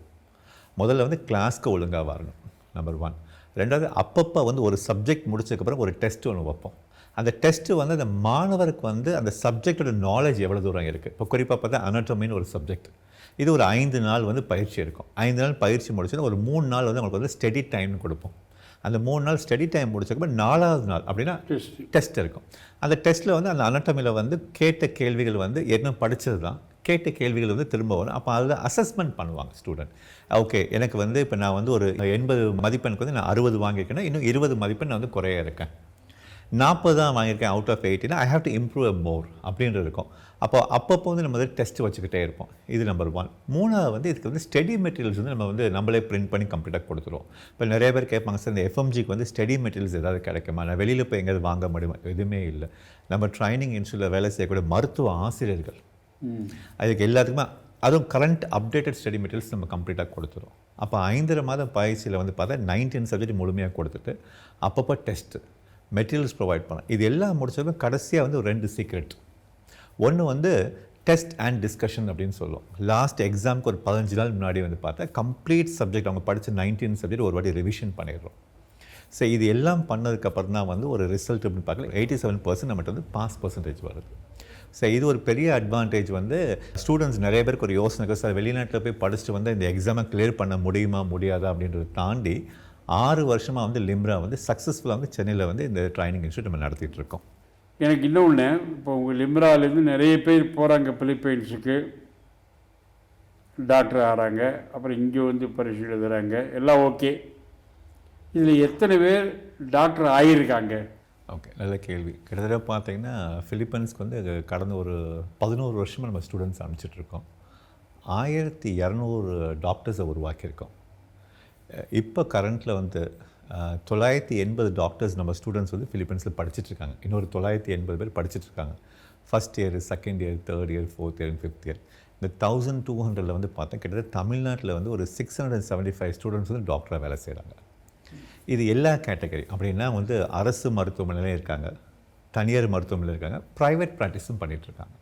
முதல்ல வந்து கிளாஸ்க்கு ஒழுங்காக வரணும், நம்பர் 1. 2வது அப்பப்போ வந்து ஒரு சப்ஜெக்ட் முடிச்சதுக்கப்புறம் ஒரு டெஸ்ட் ஒன்று வைப்போம். அந்த டெஸ்ட்டு வந்து அந்த மாணவருக்கு வந்து அந்த சப்ஜெக்டோட நாலேஜ் எவ்வளோ தூரம் இருக்குது. இப்போ குறிப்பாக பார்த்தா அனாட்டமின்னு ஒரு சப்ஜெக்ட், இது ஒரு 5 நாள் வந்து பயிற்சி இருக்கும். 5 நாள் பயிற்சி முடிச்சது ஒரு 3 நாள் வந்து அவங்களுக்கு வந்து ஸ்டடி டைம்னு கொடுப்போம். அந்த 3 நாள் ஸ்டடி டைம் முடிச்சதுக்கப்புறம் 4வது நாள் அப்படின்னா டெஸ்ட் இருக்கும். அந்த டெஸ்ட்டில் வந்து அந்த அனாட்டமியில் வந்து கேட்ட கேள்விகள் வந்து என்ன படித்தது தான், கேட்ட கேள்விகள் வந்து திரும்ப வரும். அப்போ அதில் அசஸ்மெண்ட் பண்ணுவாங்க ஸ்டூடெண்ட். ஓகே, எனக்கு வந்து இப்போ நான் வந்து ஒரு 80 மதிப்பெண்ணுக்கு வந்து நான் 60 வாங்கியிருக்கேன்னா இன்னும் 20 மதிப்பெண் நான் வந்து குறைய இருக்கேன். 40 தான் வாங்கியிருக்கேன் அவுட் ஆஃப் 80னா I have to improve more அப்படின்றது இருக்கும். அப்பப்போ வந்து நம்ம வந்து டெஸ்ட் வச்சுக்கிட்டே இருப்போம். இது நம்பர் 1. 3வது வந்து இதுக்கு வந்து ஸ்டடி மெட்டீரியல்ஸ் வந்து நம்ம வந்து நம்மளே பிரிண்ட் பண்ணி கம்ப்ளீட்டாக கொடுத்துருவோம். இப்போ நிறைய பேர் கேட்பாங்க, சார் இந்த எஃப்எம்ஜிக்கு வந்து ஸ்டடி மெட்டீரியல்ஸ் ஏதாவது கிடைக்குமா, நான் வெளியில் போய் எங்கேயாவது வாங்க முடியுமா? எதுவுமே இல்லை. நம்ம ட்ரைனிங் இன்ஸ்டியூட்டில் வேலை செய்யக்கூடிய மருத்துவ ஆசிரியர்கள் அதுக்கு எல்லாத்துக்குமே அதுவும் கரண்ட் அப்டேட்டட் ஸ்டடி மெட்டீரியல்ஸ் நம்ம கம்ப்ளீட்டாக கொடுத்துரும். அப்போ 5.5 மாதம் பயிற்சியில் வந்து பார்த்தா 19 சப்ஜெக்ட் முழுமையாக கொடுத்துட்டு அப்பப்போ டெஸ்ட்டு மெட்டீரியல்ஸ் ப்ரொவைட் பண்ணலாம். இது எல்லாம் முடிச்சதும் கடைசியாக வந்து ஒரு 2 சீக்ரெட். ஒன்று வந்து டெஸ்ட் அண்ட் டிஸ்கஷன் அப்படின்னு சொல்லுவோம். லாஸ்ட் எக்ஸாமுக்கு ஒரு 15 நாள் முன்னாடி வந்து பார்த்தா கம்ப்ளீட் சப்ஜெக்ட் அவங்க படித்த 19 சப்ஜெக்ட் ஒரு வாட்டி ரிவிஷன் பண்ணிடுறோம். ஸோ இது எல்லாம் பண்ணதுக்கப்புறம் தான் வந்து ஒரு ரிசல்ட் அப்படின்னு பார்க்கல 87% நம்மகிட்ட வந்து பாஸ் பர்சன்டேஜ் வருது. ஸோ இது ஒரு பெரிய அட்வான்டேஜ். வந்து ஸ்டூடெண்ட்ஸ் நிறைய பேருக்கு ஒரு யோசனை இருக்குது, சார் வெளிநாட்டில் போய் படிச்சுட்டு வந்து இந்த எக்ஸாமை கிளியர் பண்ண முடியுமா முடியாதா அப்படின்றத தாண்டி 6 வருஷமாக வந்து லிம்ரா வந்து சக்ஸஸ்ஃபுல்லாக வந்து சென்னையில் வந்து இந்த ட்ரைனிங் இன்ஸ்டியூட் நம்ம நடத்திட்டு இருக்கோம். எனக்கு இன்னொன்று, இப்போ உங்கள் லிம்ராலேருந்து நிறைய பேர் போகிறாங்க பிலிப்பைன்ஸுக்கு, டாக்டர் ஆகிறாங்க, அப்புறம் இங்கே வந்து பரிசு எழுதுகிறாங்க, எல்லாம் ஓகே. இதில் எத்தனை பேர் டாக்டர் ஆகியிருக்காங்க? ஓகே, நல்ல கேள்வி. கிட்டத்தட்ட பார்த்தீங்கன்னா ஃபிலிப்பைன்ஸ்க்கு வந்து கடந்த ஒரு 11 வருஷமாக நம்ம ஸ்டூடெண்ட்ஸ் அனுப்பிச்சிட்ருக்கோம். 1200 டாக்டர்ஸை உருவாக்கியிருக்கோம். இப்போ கரண்ட்டில் வந்து 980 டாக்டர்ஸ் நம்ம ஸ்டூடெண்ட்ஸ் வந்து ஃபிலிப்பைன்ஸில் படிச்சுட்ருக்காங்க. இன்னொரு 980 பேர் படிச்சுட்ருக்காங்க. First year, second year, third year, fourth year, fifth year. இந்த 1200 வந்து பார்த்தா கிட்டத்தட்ட தமிழ்நாட்டில் வந்து ஒரு 675 ஸ்டூடெண்ட்ஸ் வந்து டாக்டராக வேலை செய்கிறாங்க. இது எல்லா கேட்டகரி அப்படின்னா வந்து அரசு மருத்துவமனையிலும் இருக்காங்க, தனியார் மருத்துவமனையில் இருக்காங்க, ப்ரைவேட் ப்ராக்டிஸும் பண்ணிகிட்ருக்காங்க.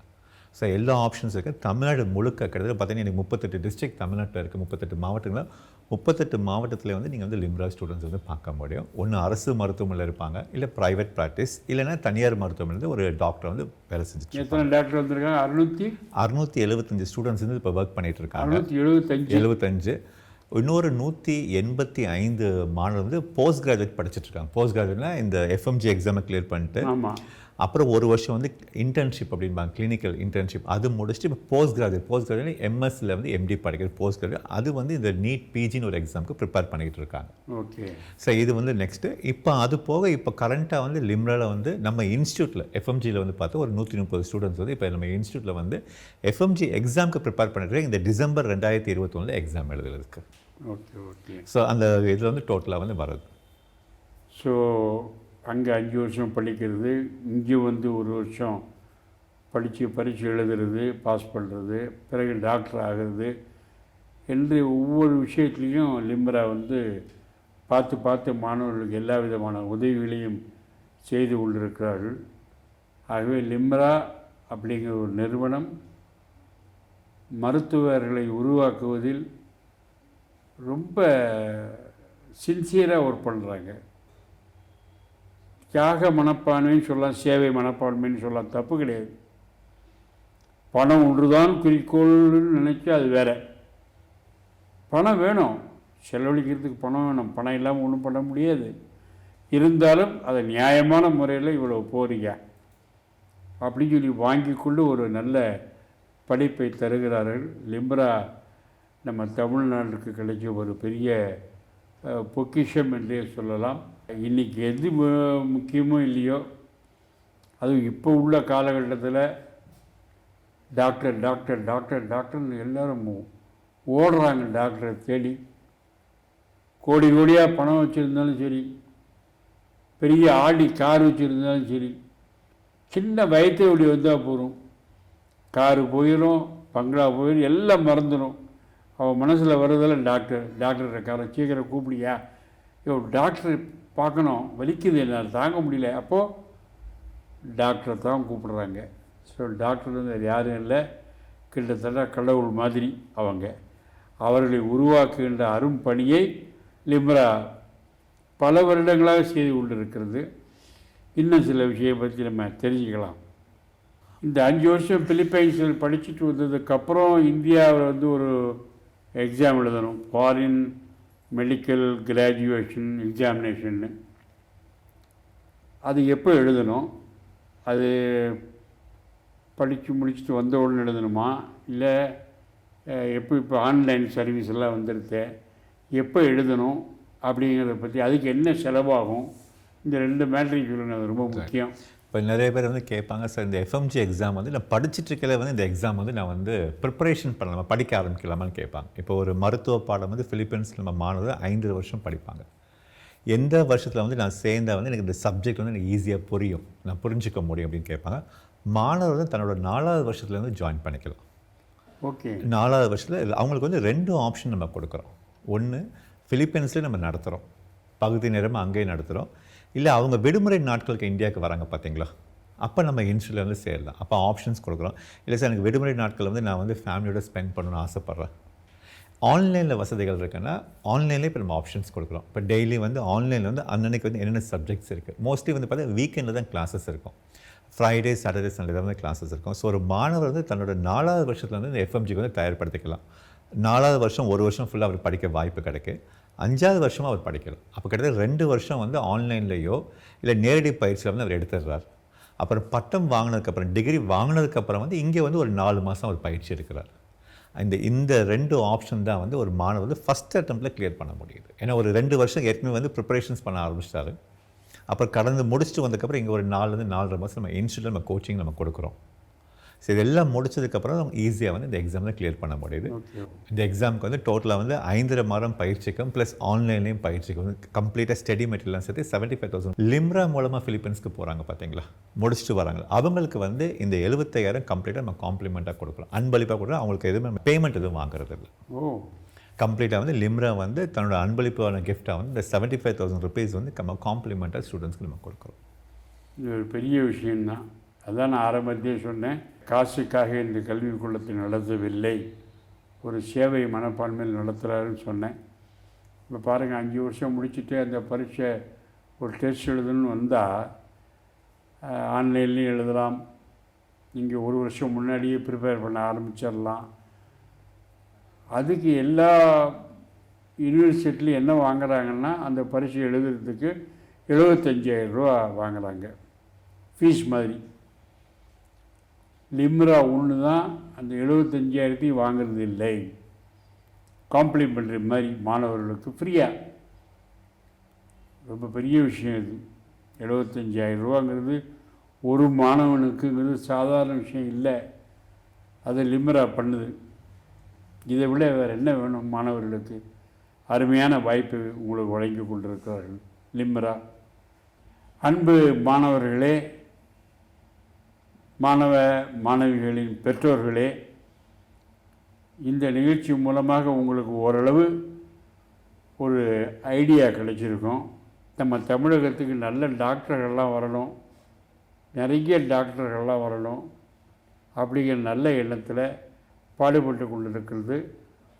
ஸோ எல்லா ஆப்ஷன்ஸ் இருக்குது. தமிழ்நாடு முழுக்க கிட்டத்தட்ட பார்த்தீங்கன்னா எனக்கு 38 டிஸ்ட்ரிக்ட் தமிழ்நாட்டில் இருக்குது, 38 மாவட்டங்களில். 38 மாவட்டத்தில் வந்து நீங்கள் வந்து லிம்ரா ஸ்டூடெண்ட்ஸ் வந்து பார்க்க முடியும். ஒன்று அரசு மருத்துவமனையில் இருப்பாங்க, இல்லை ப்ரைவேட் ப்ராக்டிஸ், இல்லைன்னா தனியார் மருத்துவமனையில் ஒரு டாக்டர் வந்து வேலை செஞ்சுட்டு. எத்தனை டாக்டர் வந்திருக்காங்க? 675 ஸ்டூடெண்ட்ஸ் வந்து இப்போ ஒர்க் பண்ணிகிட்டு இருக்காங்க. 675. இன்னொரு 185 மாணவர் வந்து போஸ்ட் கிராஜுவேட் படிச்சுட்ருக்காங்க. போஸ்ட் கிராஜுவேட்னா இந்த எஃப்எம்ஜி எக்ஸாமை கிளியர் பண்ணிட்டு அப்புறம் ஒரு வருஷம் வந்து இன்டர்ன்ஷிப் அப்படின்பாங்க, கிளினிக்கல் இன்டர்ன்ஷிப், அது முடிச்சுட்டு இப்போ போஸ்ட் கிராஜுவேட் எம்எஸ்சில் வந்து எம்டி படிக்கிற போஸ்ட் கிராஜுவேட், அது வந்து இந்த நீட் பிஜின்னு ஒரு எக்ஸாமுக்கு ப்ரிப்பேர் பண்ணிக்கிட்டு இருக்காங்க. ஓகே. ஸோ இது வந்து நெக்ஸ்ட்டு. இப்போ அது போக இப்போ கரண்ட்டாக வந்து லிம்ராவில் வந்து நம்ம இன்ஸ்டியூட்டில் எஃப்எம்ஜியில் வந்து பார்த்தா ஒரு 130 ஸ்டூடெண்ட்ஸ் வந்து இப்போ நம்ம இன்ஸ்டியூட்டில் வந்து எஃப்எம்ஜி எக்ஸாமுக்கு ப்ரிப்பேர் பண்ணிட்டு இந்த டிசம்பர் 2021 எக்ஸாம் எழுதுறதுக்கு. Okay okay. ஸோ அந்த இதில் வந்து டோட்டலாக வந்து வருது. ஸோ அங்கே 5 வருஷம் படிக்கிறது, இங்கே வந்து 1 வருஷம் படித்து பரீட்சை எழுதுறது, பாஸ் பண்ணுறது, பிறகு டாக்டர் ஆகிறது, என்று ஒவ்வொரு விஷயத்துலேயும் லிம்ரா வந்து பார்த்து பார்த்து மாணவர்களுக்கு எல்லா விதமான உதவிகளையும் செய்து கொண்டிருக்கிறார்கள். ஆகவே லிம்ரா அப்படிங்கிற ஒரு நிறுவனம் மருத்துவர்களை உருவாக்குவதில் ரொம்ப சின்சியராக ஒர்க் பண்ணுறாங்க. தியாக மனப்பான்மைன்னு சொல்லலாம், சேவை மனப்பான்மைன்னு சொல்லலாம், தப்பு கிடையாது. பணம் ஒன்றுதான் குறிக்கோள்னு நினச்சா அது வேறு. பணம் வேணும், செலவழிக்கிறதுக்கு பணம் வேணும், பணம் இல்லாமல் ஒன்றும் பண்ண முடியாது. இருந்தாலும் அதை நியாயமான முறையில் இவ்வளோ போறீங்க அப்படின்னு சொல்லி வாங்கி கொண்டு ஒரு நல்ல படிப்பை தருகிறார்கள். லிம்ரா நம்ம தமிழ்நாட்டுக்கு கிடைச்ச ஒரு பெரிய பொக்கிஷம் என்றே சொல்லலாம். இன்றைக்கி எது முக்கியமோ இல்லையோ, அதுவும் இப்போ உள்ள காலகட்டத்தில் டாக்டர் டாக்டர் டாக்டர் டாக்டர்னு எல்லோரும் ஓடுறாங்க டாக்டரை தேடி. கோடி கோடியாக பணம் வச்சுருந்தாலும் சரி, பெரிய ஆடி கார் வச்சுருந்தாலும் சரி, சின்ன வயிற்று வலி வந்தால் போகிறோம், காரு போயிடும், பங்களா போயிடும், எல்லாம் மறந்துடும். அவன் மனசில் வர்றதெல்லாம் டாக்டர் டாக்டர் காரன் சீக்கிரம் கூப்பிடியா, டாக்டரை பார்க்கணும், வலிக்குது, என்னால் தாங்க முடியல. அப்போது டாக்டரை தான் கூப்பிடுறாங்க. ஸோ டாக்டர் வந்து யாரும் இல்லை, கிட்டத்தட்ட கடவுள் மாதிரி அவங்க. அவர்களை உருவாக்குகின்ற அரும் பணியை லிம்ரா பல வருடங்களாக செய்து கொண்டிருக்கிறது. இன்னும் சில விஷயம் பற்றி நம்ம தெரிஞ்சுக்கலாம். இந்த 5 வருஷம் பிலிப்பைன்ஸில் படிச்சுட்டு வந்ததுக்கப்புறம் இந்தியாவில் வந்து ஒரு எக்ஸாம் எழுதணும், ஃபாரின் மெடிக்கல் கிராஜுவேஷன் எக்ஸாமினேஷன்னு. அது எப்போ எழுதணும், அது படித்து முடிச்சுட்டு வந்த உடனே எழுதணுமா, இல்லை இப்போ ஆன்லைன் சர்வீஸ் எல்லாம் வந்துடுது, எப்போ எழுதணும் அப்படிங்கிறத பற்றி, அதுக்கு என்ன செலவாகும், இந்த 2 மேட்ரையும் சொல்லுங்கள், அது ரொம்ப முக்கியம். இப்போ நிறைய பேர் வந்து கேட்பாங்க, சார் இந்த எஃப்எம்ஜி எக்ஸாம் வந்து நான் படிச்சுட்டு இருக்கல வந்து இந்த எக்ஸாம் வந்து நான் வந்து ப்ரிப்பரேஷன் பண்ணலாமா, படிக்க ஆரம்பிக்கலாமான்னு கேட்பாங்க. இப்போ ஒரு மருத்துவ பாடம் வந்து ஃபிலிப்பைன்ஸில் நம்ம மாணவர் 5 வருஷம் படிப்பாங்க. எந்த வருஷத்தில் வந்து நான் சேர்ந்தால் வந்து எனக்கு இந்த சப்ஜெக்ட் வந்து எனக்கு ஈஸியாக புரியும், நான் புரிஞ்சிக்க முடியும் அப்படின்னு கேட்பாங்க. மாணவர் வந்து தன்னோட 4வது வருஷத்துலேருந்து ஜாயின் பண்ணிக்கலாம். ஓகே, 4வது வருஷத்தில் அவங்களுக்கு வந்து 2 ஆப்ஷன் நம்ம கொடுக்குறோம். ஒன்று, ஃபிலிப்பைன்ஸ்லேயே நம்ம நடத்துகிறோம், பகுதி நேரமாக அங்கேயே நடத்துகிறோம். இல்லை அவங்க விடுமுறை நாட்களுக்கு இந்தியாவுக்கு வராங்க பார்த்தீங்களா, அப்போ நம்ம இன்ஸ்டியூட்டில் வந்து சேரலாம். அப்போ ஆப்ஷன்ஸ் கொடுக்குறோம். இல்லை சார் எனக்கு விடுமுறை நாட்கள் வந்து நான் வந்து ஃபேமிலியோட ஸ்பெண்ட் பண்ணணும்னு ஆசைப்பட்றேன், ஆன்லைனில் வசதிகள் இருக்குன்னா ஆன்லைன்லேயே இப்போ நம்ம ஆப்ஷன்ஸ் கொடுக்குறோம். இப்போ டெய்லி வந்து ஆன்லைனில் வந்து அன்னன்னைக்கு வந்து என்னென்ன சப்ஜெக்ட்ஸ் இருக்குது, மோஸ்ட்லி வந்து பார்த்தா வீக்கெண்டில் தான் கிளாஸஸ் இருக்கும், ஃப்ரைடே சாட்டர்டே சண்டே தான் வந்து கிளாஸஸ் இருக்கும். ஸோ ஒரு மாணவர் வந்து தன்னோட 4வது வருஷத்தில் வந்து இந்த எஃப்எம்ஜிக்கு வந்து தயார்படுத்திக்கலாம். 4வது வருஷம் 1 வருஷம் ஃபுல்லாக அவர் படிக்க வாய்ப்பு கிடைக்கு. 5வது வருஷமாக அவர் படிக்கலாம். அப்போ கிட்டத்தட்ட 2 வருஷம் வந்து ஆன்லைன்லேயோ இல்லை நேரடி பயிற்சியில் வந்து அவர் எடுத்துடுறார். அப்புறம் பட்டம் வாங்கினதுக்கப்புறம், டிகிரி வாங்கினதுக்கப்புறம் வந்து இங்கே வந்து ஒரு 4 மாதம் அவர் பயிற்சி எடுக்கிறார். இந்த 2 ஆப்ஷன் தான் வந்து ஒரு மாணவர் வந்து ஃபஸ்ட் அட்டெம்ப்டில் கிளியர் பண்ண முடியுது. ஏன்னா ஒரு 2 வருஷம் ஏற்கனவே வந்து ப்ரிப்பரேஷன்ஸ் பண்ண ஆரம்பிச்சிட்டாரு. அப்புறம் கடந்து முடிச்சுட்டு வந்ததுக்கப்புறம் இங்கே ஒரு 4 4.5 மாதம் நம்ம இன்ஸ்டியூட்டில் நம்ம கோச்சிங் நம்ம கொடுக்குறோம். ஸோ இதெல்லாம் முடிச்சதுக்கப்புறம் நம்ம ஈஸியாக வந்து இந்த எக்ஸாமில் கிளியர் பண்ண முடியுது. இந்த எக்ஸாமுக்கு வந்து டோட்டலாக வந்து 5.5 மாதம் பயிற்சிக்கும் ப்ளஸ் ஆன்லைன்லேயும் பயிற்சிக்கும் வந்து கம்ப்ளீட்டாக ஸ்டடி மெட்டீரியல்லாம் சேர்த்து 75,000 லிம்ரா மூலமாக ஃபிலிப்பைன்ஸ்க்கு போகிறாங்க பார்த்தீங்களா, முடிச்சுட்டு வராங்க. அவங்களுக்கு வந்து இந்த 75,000 கம்ப்ளீட்டாக நம்ம காம்ப்ளிமெண்ட்டாக கொடுக்குறோம், அன்பளிப்பாக கொடுக்குறோம். அவங்களுக்கு எதுவுமே பேமெண்ட் எதுவும் வாங்குறது இல்லை. கம்ப்ளீட்டாக வந்து லிம்ரா வந்து தன்னோட அன்பளிப்பான கிஃப்டாக வந்து இந்த 75,000 ருபீஸ் வந்து நம்ம காம்ப்ளிமெண்ட்டாக ஸ்டூடெண்ட்ஸ்க்கு நம்ம கொடுக்குறோம். இது ஒரு பெரிய விஷயந்தான். அதான் நான் ஆரம்பத்திலே சொன்னேன், காசுக்காக இந்த கல்விக்கூடத்தை நடத்தவில்லை, ஒரு சேவை மனப்பான்மையில் நடத்துகிறாருன்னு சொன்னேன். இப்போ பாருங்கள், 5 வருஷம் முடிச்சுட்டு அந்த பரீட்சை ஒரு டெஸ்ட் எழுதணும்னு வந்தால் ஆன்லைன்லேயும் எழுதலாம், இங்கே 1 வருஷம் முன்னாடியே ப்ரிப்பேர் பண்ண ஆரம்பிச்சிடலாம். அதுக்கு எல்லா யூனிவர்சிட்டிலையும் என்ன வாங்குறாங்கன்னா, அந்த பரீட்சை எழுதுறதுக்கு 75,000 ரூபா வாங்குறாங்க ஃபீஸ் மாதிரி. லிம்ரா ஒன்று தான் அந்த 75,000 வாங்குறது இல்லை, காம்ப்ளிமெண்ட்ரி மாதிரி மாணவர்களுக்கு ஃப்ரீயாக. ரொம்ப பெரிய விஷயம் இது. 75,000 ரூபாங்கிறது ஒரு மாணவனுக்குங்கிறது சாதாரண விஷயம் இல்லை. அதை லிம்ரா பண்ணுது. இதை விட வேறு என்ன வேணும் மாணவர்களுக்கு? அருமையான வாய்ப்பு உங்களுக்கு வழங்கி கொண்டிருக்கிறார்கள் லிம்ரா. அன்பு மாணவர்களே, மாணவ மாணவிகளின் பெற்றோர்களே, இந்த நிகழ்ச்சி மூலமாக உங்களுக்கு ஓரளவு ஒரு ஐடியா கிடைச்சிருக்கும். நம்ம தமிழகத்துக்கு நல்ல டாக்டர்கள்லாம் வரணும், நிறைய டாக்டர்கள்லாம் வரணும் அப்படிங்கிற நல்ல எண்ணத்தில் பாடுபட்டு கொண்டிருக்கிறது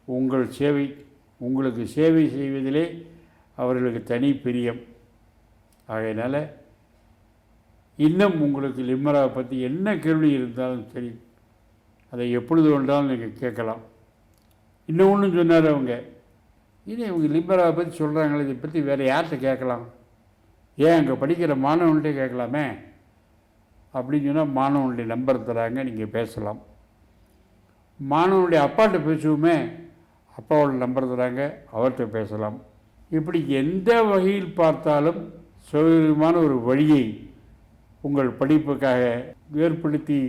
உங்கள் சேவை. உங்களுக்கு சேவை செய்வதிலே அவர்களுக்கு தனி பிரியம். ஆகையினால் இன்னும் உங்களுக்கு லிம்ராவை பற்றி என்ன கேள்வி இருந்தாலும் சரி, அதை எப்பொழுது வேண்டாலும் நீங்கள் கேட்கலாம். இன்னொன்று சொன்னார் அவங்க, இது இவங்க லிம்ராவை பற்றி சொல்கிறாங்களே, இதை பற்றி வேறு யார்கிட்ட கேட்கலாம், ஏன் அங்கே படிக்கிற மாணவன்கிட்டே கேட்கலாமே அப்படின்னு சொன்னால் மாணவனுடைய நம்பர் தராங்க, நீங்கள் பேசலாம். மாணவனுடைய அப்பாட்ட பேசுவோமே, அப்பாவோட நம்பர் தராங்க, அவர்கிட்ட பேசலாம். இப்படி எந்த வகையில் பார்த்தாலும் சௌகரியமான ஒரு வழியை உங்கள் படிப்புக்காக ஏற்படுத்தி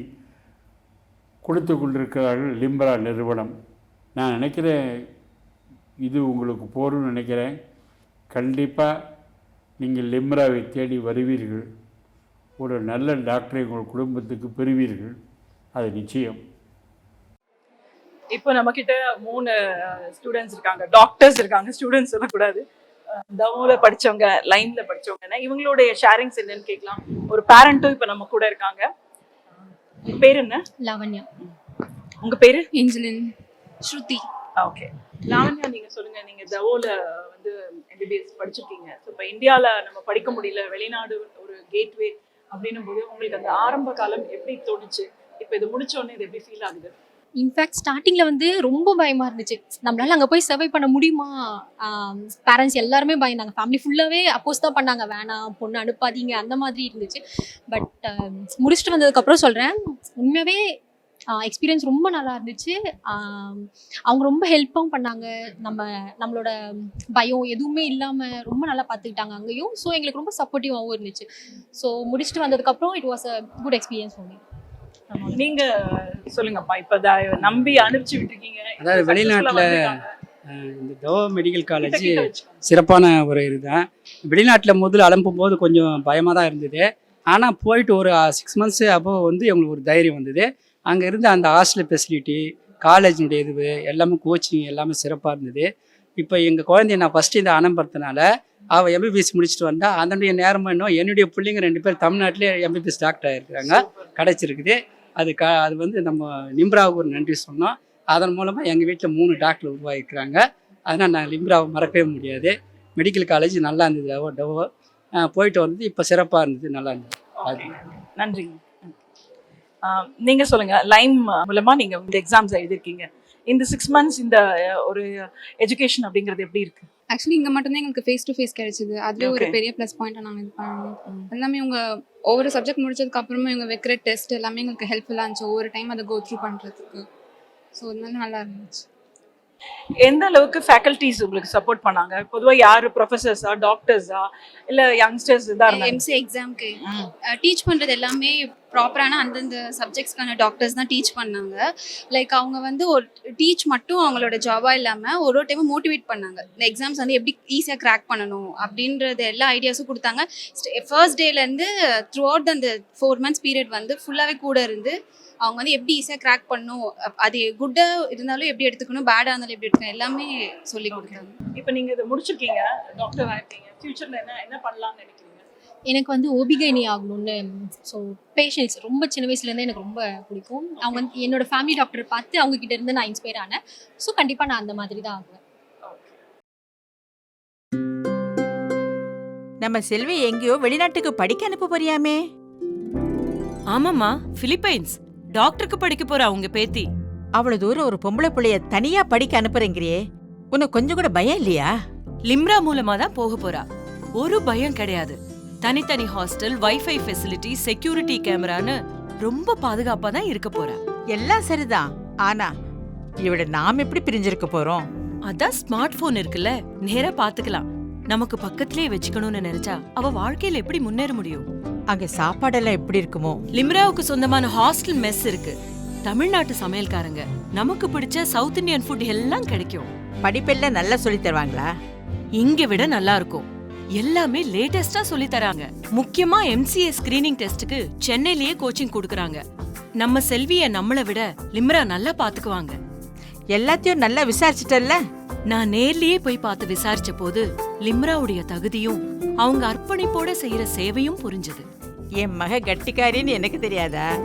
கொடுத்து கொண்டிருக்கிறார்கள் லிம்ரா நிறுவனம். நான் நினைக்கிறேன் இது உங்களுக்கு போரும்னு நினைக்கிறேன். கண்டிப்பாக நீங்கள் லிம்ராவை தேடி வருவீர்கள், ஒரு நல்ல டாக்டரை உங்கள் குடும்பத்துக்கு பெறுவீர்கள், அது நிச்சயம். இப்போ நம்ம கிட்ட 3 ஸ்டூடெண்ட்ஸ் இருக்காங்க, டாக்டர்ஸ் இருக்காங்க, ஸ்டூடெண்ட்ஸ் சொல்லக்கூடாது, தவோல படிச்சவங்க, லைன்ல படிச்சவங்க. இவங்களுடைய ஷேரிங்ஸ் என்னன்னு கேட்கலாம். ஒரு பேரண்ட்டும் இப்போ நம்ம கூட இருக்காங்க. பேர் என்ன? லாவண்யா. உங்க பேரு? ஏஞ்சலின். ஸ்ருதி. ஓகே லாவண்யா, நீங்க சொல்லுங்க. நீங்க தவோல வந்து எம்பிபிஎஸ் படிச்சிருக்கீங்க. ஸோ இப்போ இந்தியாவில் நம்ம படிக்க முடியல, வெளிநாடு ஒரு கேட்வே அப்படின்னும் போது உங்களுக்கு அந்த ஆரம்ப காலம் எப்படி தோணுச்சு? இப்போ இது முடிச்ச உடனே இது எப்படி ஃபீல் ஆகுது? இன்ஃபேக்ட் ஸ்டார்டிங்கில் வந்து ரொம்ப பயமாக இருந்துச்சு, நம்மளால அங்கே போய் சர்வை பண்ண முடியுமா. பேரண்ட்ஸ் எல்லாருமே பயந்தாங்க, ஃபேமிலி ஃபுல்லாகவே அப்போஸ் தான் பண்ணாங்க, வேணாம் பொண்ணு அனுப்பாதீங்க அந்த மாதிரி இருந்துச்சு. பட் முடிச்சுட்டு வந்ததுக்கப்புறம் சொல்கிறேன், உண்மையாகவே எக்ஸ்பீரியன்ஸ் ரொம்ப நல்லா இருந்துச்சு. அவங்க ரொம்ப ஹெல்ப்பாகவும் பண்ணாங்க, நம்மளோட பயம் எதுவுமே இல்லாமல் ரொம்ப நல்லா பார்த்துக்கிட்டாங்க அங்கேயும். ஸோ எங்களுக்கு ரொம்ப சப்போர்ட்டிவாகவும் இருந்துச்சு. ஸோ முடிச்சுட்டு வந்ததுக்கப்புறம் it was a good experience for me. நீங்க சொல்லுங்கப்பா, இப்போ நம்பி அனுப்பிச்சு விட்டுருக்கீங்க. அதாவது வெளிநாட்டில் இந்த தவோ மெடிக்கல் காலேஜ் சிறப்பான ஒரு இதுதான். வெளிநாட்டில் முதல்ல அனுப்பும்போது கொஞ்சம் பயமாக தான் இருந்தது. ஆனால் போயிட்டு ஒரு 6 months அப்போ வந்து எங்களுக்கு ஒரு தைரியம் வந்தது. அங்கே இருந்த அந்த ஹாஸ்டல் ஃபெசிலிட்டி, காலேஜினுடைய இது எல்லாமே, கோச்சிங் எல்லாமே சிறப்பாக இருந்தது. இப்போ எங்கள் குழந்தைய நான் ஃபஸ்ட்டு இந்த அனுப்புறதுனால அவள் எம்பிபிஎஸ் முடிச்சுட்டு வந்தால் அதனுடைய நேரமாக இன்னும் என்னுடைய பிள்ளைங்க 2 பேர் தமிழ்நாட்டிலே எம்பிபிஎஸ் டாக்டர் ஆகிருக்கிறாங்க, கிடச்சிருக்குது. அது வந்து நம்ம லிம்ராவுக்கு ஒரு நன்றி சொன்னோம். அதன் மூலமாக எங்கள் வீட்டில் 3 டாக்டர் உருவாகிருக்கிறாங்க. அதனால் நான் லிம்ராவை மறக்கவே முடியாது. மெடிக்கல் காலேஜ் நல்லா இருந்தது, டவோ போயிட்டு வந்தது இப்போ சிறப்பாக இருந்தது, நல்லா இருந்தது. அது நன்றி. நீங்க சொல்லுங்க, லைம் மூலமா நீங்க இந்த எக்ஸாம்ஸ் எழுதிருக்கீங்க. இந்த 6 months இந்த ஒரு எஜுகேஷன் அப்படிங்கிறது எப்படி இருக்கு? ஆக்சுவலி இங்கே மட்டும்தான் எங்களுக்கு ஃபேஸ் டு ஃபேஸ் கிடைச்சிது. அதுவே ஒரு பெரிய ப்ளஸ் பாயிண்டாக நாங்கள் இது பண்ணோம். எல்லாமே இவங்க ஒவ்வொரு சப்ஜெக்ட் முடிச்சதுக்கு அப்புறமா இவங்க வைக்கிற டெஸ்ட் எல்லாமே எங்களுக்கு ஹெல்ப்ஃபுல்லாக இருந்துச்சு, ஒவ்வொரு டைம் அதை கோ த்ரூ பண்ணுறதுக்கு. ஸோ அதனால நல்லா இருந்துச்சு. எந்த அளவுக்கு ஃபேக்கல்டிஸ் உங்களுக்கு சப்போர்ட் பண்ணாங்க? பொதுவாக யாரு, ப்ரொஃபசர்ஸா, டாக்டர்ஸா, இல்லை யங்ஸ்டர்ஸ் தான்? எம்சி எக்ஸாம்க்கு டீச் பண்ணுறது எல்லாமே ப்ராப்பரான அந்தந்த சப்ஜெக்ட்ஸ்க்கான டாக்டர்ஸ் தான் டீச் பண்ணாங்க. லைக் அவங்க வந்து ஒரு டீச் மட்டும் அவங்களோட ஜாபாக இல்லாமல் ஒரு டைமும் மோட்டிவேட் பண்ணாங்க. இந்த எக்ஸாம்ஸ் வந்து எப்படி ஈஸியாக கிராக் பண்ணணும் அப்படின்றது எல்லா ஐடியாஸும் கொடுத்தாங்க. ஃபர்ஸ்ட் டேலேருந்து த்ரூ அவுட் அந்த 4 months பீரியட் வந்து ஃபுல்லாகவே கூட இருந்து அவங்க வந்து எப்படி ஈஸியாக கிராக் பண்ணணும், அது குட்டாக இருந்தாலும் எப்படி எடுத்துக்கணும், பேடாக இருந்தாலும் எப்படி எடுத்துக்கணும், எல்லாமே சொல்லி கொடுத்தாங்க. இப்போ நீங்கள் இதை முடிச்சிருக்கீங்க, டாக்டர் ஆகிருக்கீங்க, ஃபியூச்சரில் என்ன பண்ணலாம்னு நினைக்கிறீங்க? எனக்கு வந்து ஓபிகைனி ஆகணும்னு. ஸோ பேஷண்ட்ஸ் ரொம்ப சின்ன வயசுலேருந்தே எனக்கு ரொம்ப பிடிக்கும். அவங்க வந்து என்னோட ஃபேமிலி டாக்டரை பார்த்து அவங்க கிட்ட இருந்து நான் இன்ஸ்பயர் ஆனேன். ஸோ கண்டிப்பாக நான் அந்த மாதிரி தான் ஆகுவேன். நம்ம செல்வி எங்கேயோ வெளிநாட்டுக்கு படிக்க அனுப்ப போறியாமே? ஆமாம்மா, பிலிப்பைன்ஸ் டாக்டருக்கு படிக்க போறா உங்க பேத்தி. அவ்வளவு தூரம் ஒரு பொம்பளை பிள்ளைய தனியா படிக்க அனுப்புறேங்கிறியே, உனக்கு கொஞ்சம் கூட பயம் இல்லையா? லிம்ரா மூலமா தான் போக போறா, ஒரு பயம் கிடையாது. தனித்தனி ஹாஸ்டல், வைஃபை ஃபெசிலிட்டி, செக்யூரிட்டி கேமரான்னு ரொம்ப பாதுகாப்பா தான் இருக்க போறா. எல்லாம் சரிதான், ஆனா இவட நாம் எப்படி பிரிஞ்சிருக்க போறோம்? அதான் ஸ்மார்ட் போன் இருக்குல்ல, நேரா பாத்துக்கலாம். நமக்கு பக்கத்திலே வச்சுக்கணும்னு நினைச்சா அவ வாழ்க்கையில எப்படி முன்னேற முடியும்? அங்க சாப்பாடெல்லாம் எப்படி இருக்குமோ? லிம்ராவுக்கு சொந்தமான ஹாஸ்டல் மெஸ் இருக்கு, தமிழ்நாட்டு சமையல்காரங்க, நமக்கு பிடிச்ச சவுத் இந்தியன் ஃபுட் எல்லாம் கிடைக்கும். படிப்பெல்லாம் நல்லா சொல்லி தருவாங்களா? இங்க விட நல்லா இருக்கும், எல்லாமே லேட்டஸ்டா சொல்லி தராங்க. முக்கியமா MCA ஸ்கிரீனிங் டெஸ்டுக்கு சென்னையிலேயே கோச்சிங் கொடுக்கறாங்க. நம்ம செல்விய நம்மளை விட லிம்ரா நல்லா பாத்துக்குவாங்க. எல்லாத்தையும் நல்லா விசாரிச்சிட்டல்ல? நான் நேர்லயே போய் பார்த்து விசாரிச்ச போது லிம்ராவுடைய தகுதியும் அவங்க அர்ப்பணிப்போட செய்யற சேவையும் புரிஞ்சது. என் மக கட்டிக்காரின்னு எனக்கு தெரியாதா?